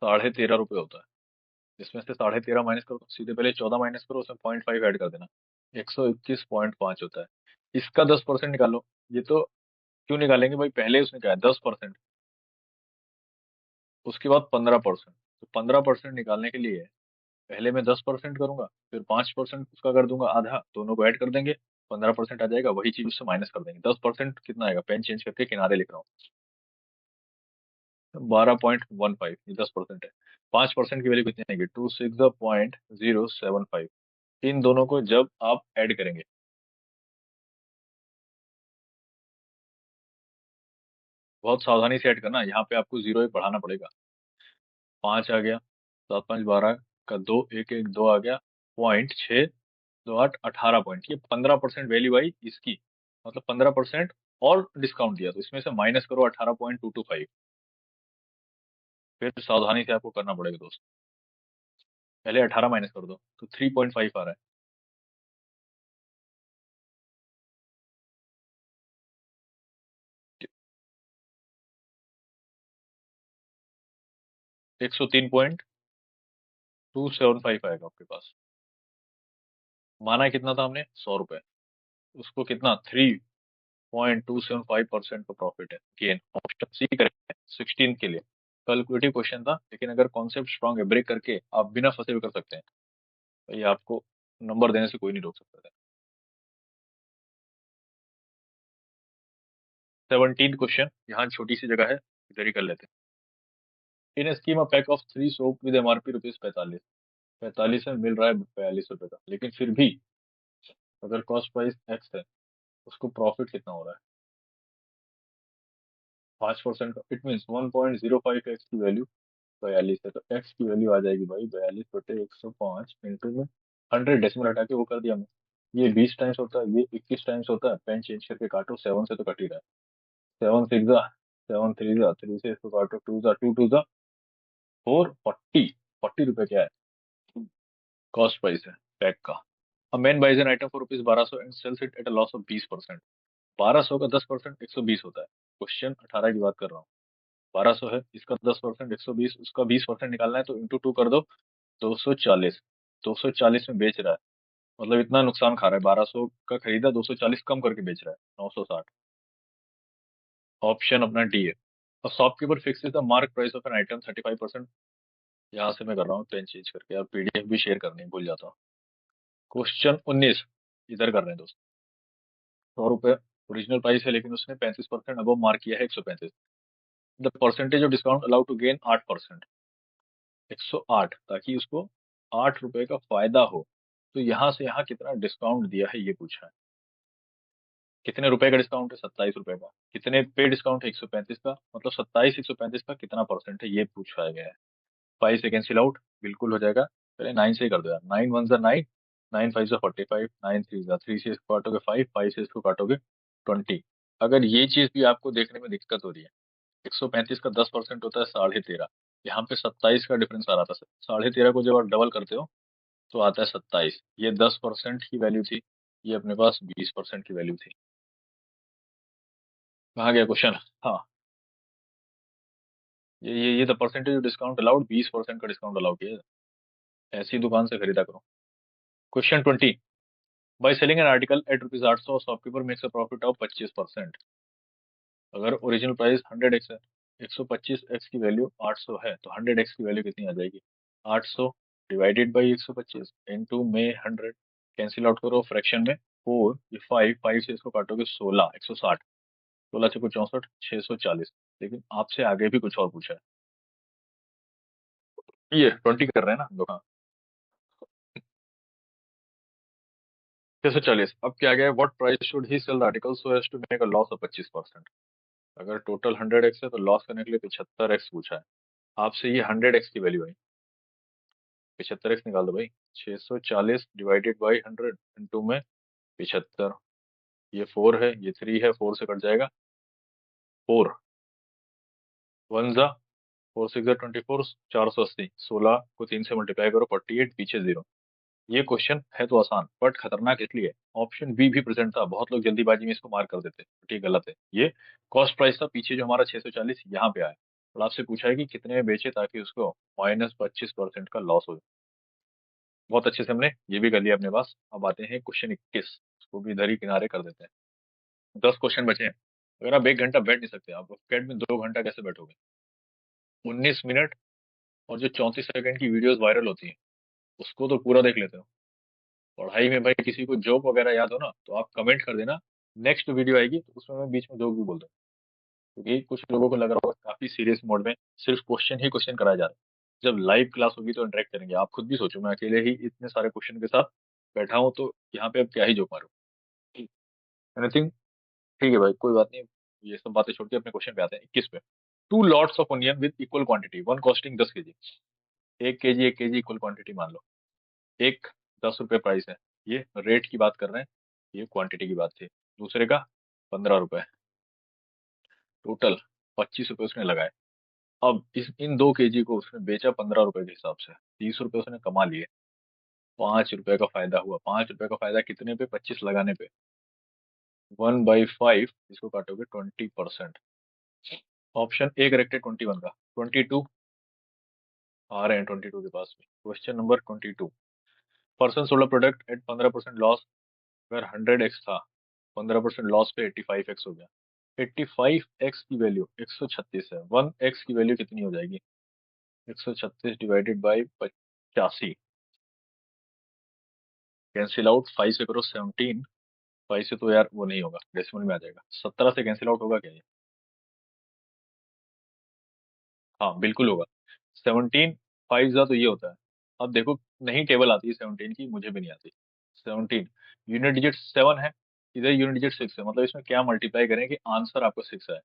13.5 रुपये होता है। इसमें से 13.5 माइनस करो तो सीधे पहले 14 माइनस करो, उसमें 0.5 ऐड कर देना, 121.5 होता है। इसका 10% निकालो। ये तो क्यों निकालेंगे भाई, पहले उसने कहा है 10%, उसके बाद 15%। तो 15% निकालने के लिए पहले मैं 10% करूंगा, फिर 5% उसका कर दूंगा आधा, दोनों को ऐड कर देंगे, 15% आ जाएगा, वही चीज उससे माइनस कर देंगे। 10% कितना आएगा, पेन चेंज करके किनारे लिख रहा हूँ, 12.15, ये 10% है। 5% की वैल्यू कितनी आएगी, 260.075। इन दोनों को जब आप ऐड करेंगे, बहुत सावधानी से ऐड करना, यहाँ पे आपको 0 एक बढ़ाना पड़ेगा। 5 आ गया, 7 5 12 का 2, 1 1 2 आ गया, 0.628 18 पॉइंट, ये 15% वैल्यू आई इसकी, मतलब 15% और डिस्काउंट दिया, तो इसमें से माइनस करो 18.225। फिर सावधानी से आपको करना पड़ेगा दोस्त, पहले 18 माइनस कर दो तो 3.5 आ रहा है। 103.275 आएगा आपके पास। माना कितना था हमने, 100 रुपए, उसको कितना, 3.275% का प्रॉफिट है, गेन। ऑप्शन सी करेक्ट है 16 के लिए। कैलकुलेटिव क्वेश्चन था, लेकिन अगर कॉन्सेप्ट स्ट्रांग है, ब्रेक करके आप बिना फंसे भी कर सकते हैं, तो ये आपको नंबर देने से कोई नहीं रोक सकता था। 17 क्वेश्चन, यहाँ छोटी सी जगह है, इधर ही कर लेते हैं। In scheme a pack of 3 soap with MRP ₹45, 45 में मिल रहा है 42 रुपए का, लेकिन फिर भी अगर कॉस्ट प्राइस एक्स है, उसको प्रॉफिट कितना हो रहा है, 5% का। इट मीन 1.05 एक्स की वैल्यू 42 है, तो एक्स की वैल्यू आ जाएगी भाई 42/105 इंटू में 100, डेसिमल हटा के वो कर दिया मैं। ये 20 टाइम्स होता है, ये 21 टाइम्स होता है, पेन चेंज करके काटो, 7 से तो कट ही रहा है। 7 6 जा 7 3 जा, 3 से इसको काटो, 2 जा 2 2 जा 440, 40 रुपए क्या है, कॉस्ट प्राइस है पैक का। A man buys an item for ₹1200 and sells it at a loss of 20%। 1200 का 10% 120 होता है। क्वेश्चन 18 की बात कर रहा हूँ। 1200 है, इसका 10% 120, उसका 20% निकालना है, तो इंटू 2 कर दो, 240। 240 में बेच रहा है, मतलब इतना नुकसान खा रहा है, 1200 का खरीदा, 240 कम करके बेच रहा है, 960। ऑप्शन अपना डी है। और shopkeeper fixes the mark price of an item 35%। यहाँ से मैं कर रहा हूँ पेन चेंज करके, और पीडीएफ भी शेयर करनी भूल जाता हूँ। क्वेश्चन 19 इधर कर रहे हैं दोस्त। 100 रुपए ओरिजिनल प्राइस है, लेकिन उसने 35% अबव मार्क किया है, 135। The percentage of discount allowed to gain 8%, 108, ताकि उसको 8 रुपए का फायदा हो। तो यहाँ से यहाँ कितना डिस्काउंट दिया है, ये पूछा है। कितने रुपए का डिस्काउंट है, 27 रुपए का। कितने पे डिस्काउंट है, 135 का, मतलब 27 135 का कितना परसेंट है, ये पूछा गया है। 5 से कैंसिल आउट, बिल्कुल हो जाएगा। पहले 9 से ही कर दो यार, 9 1 जा 9, 9 5 जा 45, 9 3 जा 3 से इसको काटोगे 5, 5 से इसको काटोगे 20। अगर ये चीज भी आपको देखने में दिक्कत हो रही है, 135 का 10% होता है 13.5, यहाँ पे 27 का डिफरेंस आ रहा था। 13.5 को जब आप डबल करते हो तो आता है 27। ये 10% की वैल्यू थी, ये अपने पास 20% की वैल्यू थी। कहाँ गया क्वेश्चन, हाँ, ये द परसेंटेज डिस्काउंट अलाउड, 20% का डिस्काउंट अलाउ किया है। ऐसी दुकान से खरीदा करो। Question 20, by selling an article at ₹800, shopkeeper makes a profit of 25%। अगर ओरिजिनल प्राइस 100x है, 125x की वैल्यू 800 है, तो 100x की वैल्यू कितनी आ जाएगी, 800 डिवाइडेड बाई 125 इंटू में 100, कैंसिल आउट करो फ्रैक्शन में, 4, ये 5, 5 से इसको काटोगे 16, 160, 16 से 64, 640। लेकिन आपसे आगे भी कुछ और पूछा है, ये 20 कर रहे हैं ना हम लोग, हाँ। 640, अब क्या गया, what price should he sell the article so as to make a loss of 25%। अगर टोटल 100x है, तो लॉस करने के लिए 75x पूछा है आपसे, ये 100x की वैल्यू है, 75x निकाल दो भाई। 640 डिवाइडेड बाई 100 इंटू में 75, ये 4 है, ये 3 है, 4 से कट जाएगा, 4 1 जा 4 6 जा 24, 480, 16 को 3 से मल्टीप्लाई करो 48, पीछे 0। ये क्वेश्चन है तो आसान, बट खतरनाक इसलिए ऑप्शन बी भी प्रेजेंट था, बहुत लोग जल्दीबाजी में इसको मार्क कर देते, बट ये गलत है। ये कॉस्ट प्राइस था, पीछे जो हमारा 640 यहाँ पे आया, और आपसे पूछा है कि कितने में बेचे ताकि उसको -25% का लॉस हो। बहुत अच्छे से हमने ये भी कर लिया अपने पास। अब आते हैं क्वेश्चन 21, उसको भी इधर ही किनारे कर देते हैं। 10 क्वेश्चन बचे हैं। अगर आप 1 घंटा बैठ नहीं सकते, आप कैट में 2 घंटा कैसे बैठोगे। 19 मिनट और जो 34 सेकंड की वीडियोस वायरल होती हैं, उसको तो पूरा देख लेते हो। पढ़ाई में भाई किसी को जोक वगैरह याद हो ना तो आप कमेंट कर देना, नेक्स्ट वीडियो आएगी तो उसमें मैं बीच में जोक भी बोल दूँ, क्योंकि कुछ लोगों को लग रहा होगा काफी सीरियस मोड में सिर्फ क्वेश्चन ही क्वेश्चन कराया जा रहा है। जब लाइव क्लास होगी तो इंटरेक्ट करेंगे। आप खुद भी सोचो, मैं अकेले ही इतने सारे क्वेश्चन के साथ बैठा हूँ तो यहाँ पे अब क्या ही जोक मारूं। एनीथिंग। ठीक है भाई, कोई बात नहीं। ये सब बातें छोड़ के अपने क्वेश्चन पे आते हैं 21 पे। Two lots of onion with equal quantity, one costing 10 kg। 1 kg 1 kg equal quantity मान लो। एक 10 रुपए प्राइस है, ये रेट की बात कर रहे हैं, ये क्वांटिटी की बात थी। दूसरे का 15 रुपए, टोटल 25 रुपए उसने लगाए। अब इस इन 2 kg को उसने बेचा 15 रुपए के हिसाब से, 30 रुपए उसने कमा लिए। 5 रुपए का फायदा हुआ। 5 रुपए का फायदा कितने पे? 25 लगाने पे। 1/5, इसको काटोगे 20%। ऑप्शन ए करेक्ट है 21 का। 22 आ रहे हैं 22 के पास भी। Question number 22। Person sold product at 15% loss, अगर 100x था, 15% लॉस पे 85x हो गया। 85x की वैल्यू 136 है। 1x की वैल्यू कितनी हो जाएगी? 136 डिवाइडेड बाई 85। कैंसिल आउट 5 से करो 17। 5 से तो यार वो नहीं होगा, डेसिमल में आ जाएगा। 17 से कैंसिल आउट होगा क्या ये? हाँ बिल्कुल होगा। 17 5 जा तो ये होता है। अब देखो, नहीं टेबल आती है 17 की, मुझे भी नहीं आती। 17 यूनिट डिजिट 7 है, इधर यूनिट डिजिट 6 है, मतलब इसमें क्या मल्टीप्लाई करें कि आंसर आपको 6 है।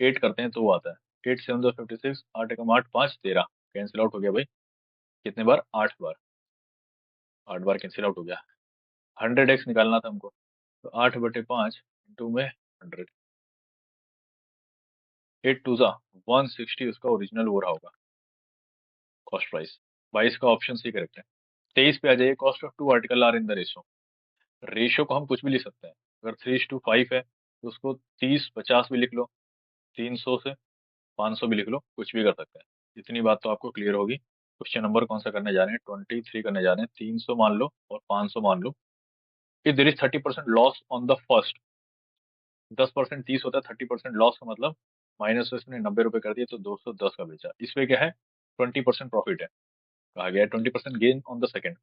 8 करते हैं तो वो आता है। 8 7 56, 8 एकम 8 5 13। कैंसिल आउट हो गया भाई। कितने बार? 8 बार। 8 बार कैंसिल आउट हो गया। 100x निकालना था हमको, तो 8/5 इंटू में 100। 8 टू जा 160, उसका ओरिजिनल वो रहा होगा कॉस्ट प्राइस। 22 का ऑप्शन सी करेक्ट है। 23 पे आ जाइए। Cost of two article are in the ratio. Ratio को हम कुछ भी लिख सकते हैं। अगर 3:5 है तो उसको 30 50 भी लिख लो, 300 से 500 भी लिख लो, कुछ भी कर सकते हैं। इतनी बात तो आपको क्लियर होगी। क्वेश्चन नंबर कौन सा करने जा रहे हैं? 23 करने जा रहे हैं। 300 मान लो और 500 मान लो। If there is 30% loss on the first, 10% 30 होता है, 30% लॉस का मतलब माइनस इसने 90 रुपए कर दिए तो 210 का बेचा। इसमें क्या है? 20% प्रॉफिट है। कहा गया है 20% गेन ऑन द सेकंड,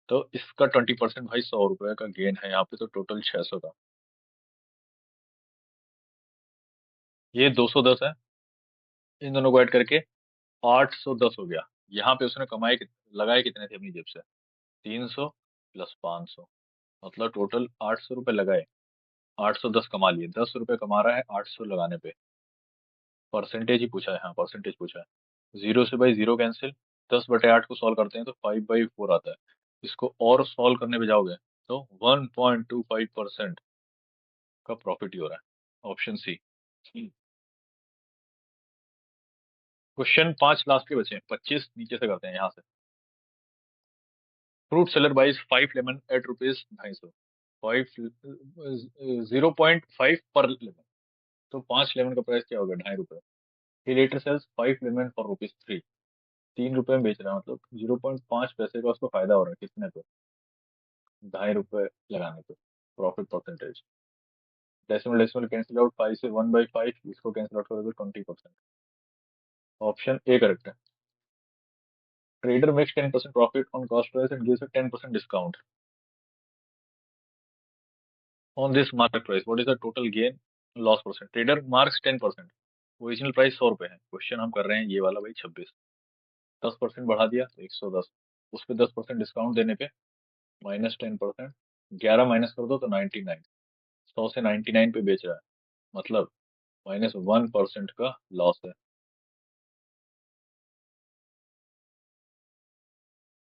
तो इसका 20% भाई 100 रुपए का गेन है यहाँ पे, तो टोटल 600 का। ये 210 है, इन दोनों को ऐड करके 810 हो गया। यहाँ पे उसने कमाए लगाए कितने थे अपनी जेब से? 300 प्लस 500, मतलब टोटल 800 रुपए लगाए, 810 कमा लिए। 10 रुपए कमा रहा है 800 लगाने पे। परसेंटेज ही पूछा है, हाँ परसेंटेज पूछा है। 0 से भाई 0 कैंसिल। 10/8 को सॉल्व करते हैं तो 5/4 आता है। इसको और सॉल्व करने पे जाओगे तो 1.25% का प्रॉफिट ही हो रहा है। Option C. क्वेश्चन 5 लास्ट के बचे हैं, 25 नीचे से करते हैं यहाँ से। Fruit seller buys 5 lemon at rupees 250। 0.5 पर लेमन, तो 5 लेमन का प्राइस क्या होगा? 2.5 रुपए। He later sells 5 lemon for rupees 3। 3 रुपए में बेच रहा है, मतलब 0.5 पैसे का उसको फायदा हो रहा है। कितने पे? 2.5 रुपए लगाने पे। Profit percentage, decimal decimal cancel out. 5 से 1/5, इसको कैंसिल आउट करोगे 20%। ऑप्शन ए करेक्ट है। Trader makes 10% profit on cost price and gives a 10% discount on this market price, what is the total gain loss percent? Trader marks 10%, original price 100 रुपए है। Question हम कर रहे हैं ये वाला भाई 26। 10% बढ़ा दिया तो 110, उस पर 10% डिस्काउंट देने पे -10%। 11 माइनस कर दो तो 99। 100 से 99 पे बेच रहा है, मतलब -1% का लॉस है।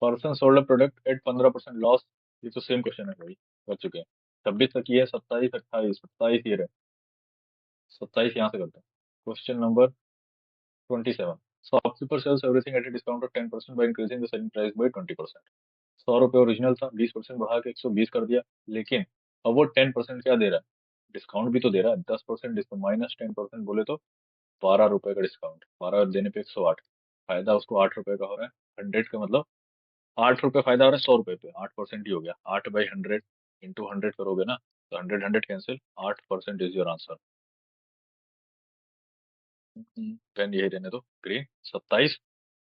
Person sold product at 15% loss, ये तो सेम क्वेश्चन है भाई, कर चुके हैं। 26 तक ये है, 27 28, 27 ये रहे। 27 यहाँ से करते हैं। Question number 27। Shopkeeper sells everything at a discount of 10% by increasing the selling price by 20%। 100 रुपए ओरिजिनल था, 20% बढ़ा के 120 कर दिया, लेकिन अब वो 10% क्या दे रहा है? डिस्काउंट भी तो दे रहा है। 10% डिस्काउंट माइनस 10% बोले तो 12 रुपए का डिस्काउंट। 12 देने पे 108, फायदा उसको 8 रुपए का हो रहा है। 100 का मतलब 8 रुपए फायदा हो रहा है 100 रुपए पे। 8% ही हो गया। 8/100 इंटू 100 करोगे ना तो 100 100 cancel, 8% is your answer. Pen यही रहने दो, ग्रीन 27।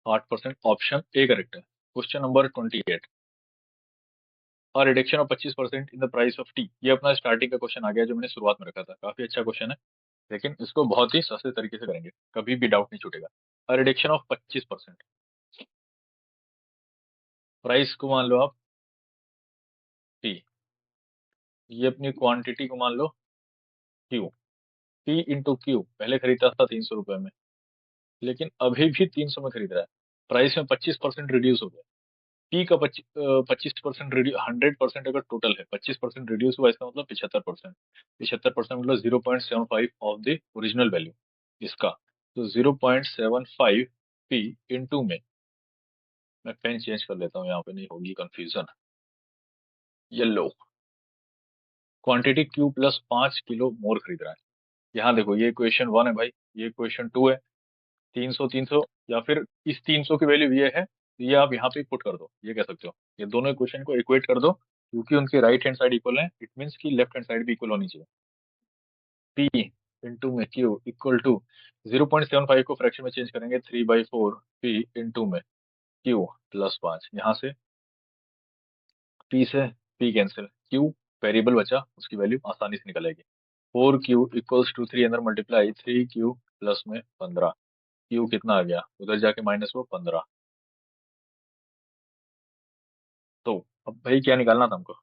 8% ऑप्शन ए करेक्ट है। Question number 28, a reduction of 25% in the price of tea. ये अपना स्टार्टिंग का क्वेश्चन आ गया जो मैंने शुरुआत में रखा था, काफी अच्छा क्वेश्चन है, लेकिन इसको बहुत ही सस्ते तरीके से करेंगे, कभी भी डाउट नहीं छूटेगा। अ रिडक्शन ऑफ 25%, प्राइस को मान लो आप टी, ये अपनी क्वांटिटी को मान लो क्यू, पी इंटू क्यू, पहले खरीदा था 300 रुपए में, लेकिन अभी भी 300 में खरीद रहा है, प्राइस में 25% रिड्यूस हो गया। पी का 25% 100% अगर टोटल है, 25% रिड्यूस हुआ, इसका मतलब 75%, 75% मतलब 0.75 ऑफ द ओरिजिनल वैल्यू इसका। तो 0.75 पी इंटू में, मैं पेन चेंज कर लेता हूँ, यहाँ पे नहीं होगी कंफ्यूजन। येलो, quantity Q plus 5 kilo more खरीद रहा है। यहाँ देखो, ये इक्वेशन 1 है भाई, ये इक्वेशन 2 है। 300 300, या फिर इस 300 की वैल्यू ये है, तो ये आप यहाँ पे पुट कर दो, ये कह सकते हो। ये दोनों इक्वेशन को इक्वेट कर दो, क्योंकि उनके राइट हैंड साइड इक्वल है, इट मीन्स की लेफ्ट हैंड साइड भी इक्वल होनी चाहिए। पी इंटू में क्यू इक्वल टू 0.75 को फ्रैक्शन में चेंज करेंगे, 3/4 पी इंटू में क्यू प्लस 5। यहाँ से पी से पी कैंसिल, क्यू वेरिएबल बचा, उसकी वैल्यू आसानी से निकल आएगी। 4 क्यू इक्वल्स टू 3, अंदर मल्टीप्लाई 3 क्यू प्लस में 15, क्यू कितना आ गया, उधर जाके माइनस वो 15। तो अब भाई क्या निकालना था हमको,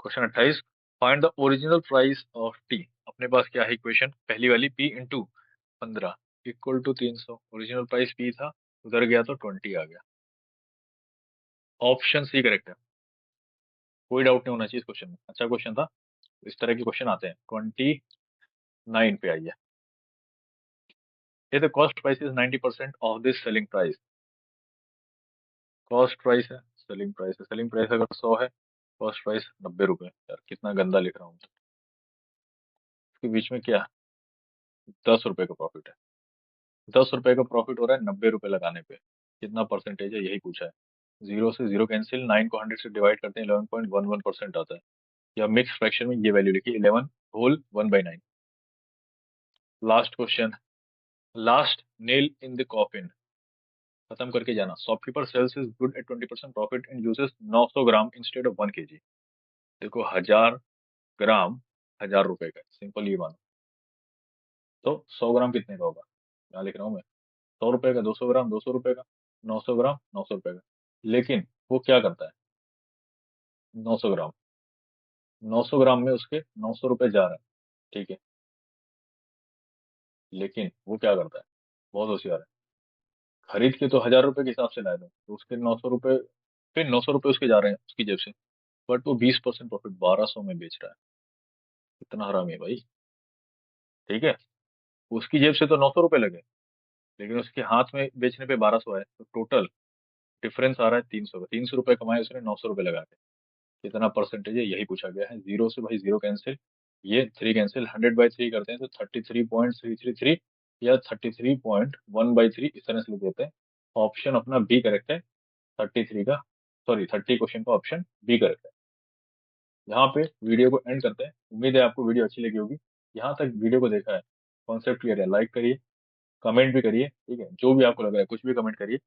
question 28, find the original price of tea. अपने पास क्या है इक्वेशन, पहली वाली P into 15 equal to 300, original price P था, उधर गया तो 20 आ गया। ऑप्शन सी करेक्ट है, कोई डाउट नहीं होना चाहिए इस क्वेश्चन में, अच्छा क्वेश्चन था। इस तरह के क्वेश्चन आते हैं। 29 पे आइए, ये the cost price is 90% of this selling price. Cost price है, सेलिंग प्राइस है, सेलिंग प्राइस अगर 100 है, कॉस्ट प्राइस 90 रुपए। यार कितना गंदा लिख रहा हूँ, इसके बीच में क्या, 10 रुपए का प्रॉफिट है। 10 रुपए का प्रॉफिट हो रहा है 90 रुपए लगाने पे, कितना परसेंटेज है यही पूछा है। जीरो से जीरो कैंसिल, 9 को 100 से डिवाइड करते हैं, 11.11% आता है। या मिक्स फ्रैक्शन में ये वैल्यू लिखी, 11 whole 1/9। Last question, last nail in the coffin, खत्म करके जाना। Shopkeeper sells is good at 20% profit and uses 900 gram instead of 1 kg। देखो 1000 ग्राम 1000 रुपए का, सिंपल ये मानो। तो 100 ग्राम कितने का होगा, क्या लिख रहा हूँ मैं, 100 रुपए का, 200 ग्राम 200 रुपए का, 900 ग्राम 900 रुपए का। लेकिन वो क्या करता है, 900 ग्राम, 900 ग्राम में उसके 900 रुपए जा रहे हैं, ठीक है। लेकिन वो क्या करता है, बहुत होशियार है, खरीद के तो 1000 रुपए के हिसाब से लाए थे, तो उसके 900 रुपए, फिर 900 रुपए उसके जा रहे हैं उसकी जेब से, बट वो 20% प्रॉफिट 1200 में बेच रहा है। कितना हरामी है भाई, ठीक है। उसकी जेब से तो 900 रुपए लगे, लेकिन उसके हाथ में बेचने पे 1200 है, तो टोटल डिफरेंस आ रहा है 300 का। 300 रुपए कमाए उसने 900 रुपए लगा के, कितना परसेंटेज है यही पूछा गया है। जीरो से भाई जीरो कैंसिल, ये 3 कैंसिल, 100/3 करते हैं तो 33.333, या 33.1/3, इस तरह से लिख देते हैं। ऑप्शन अपना बी करेक्ट है, 33 का, सॉरी 30 क्वेश्चन का ऑप्शन बी करेक्ट है। यहाँ पे वीडियो को एंड करते हैं, उम्मीद है आपको वीडियो अच्छी लगी होगी। यहाँ तक वीडियो को देखा है, कॉन्सेप्ट क्लियर है, लाइक करिए, कमेंट भी करिए, ठीक है, जो भी आपको लग रहा है कुछ भी कमेंट करिए।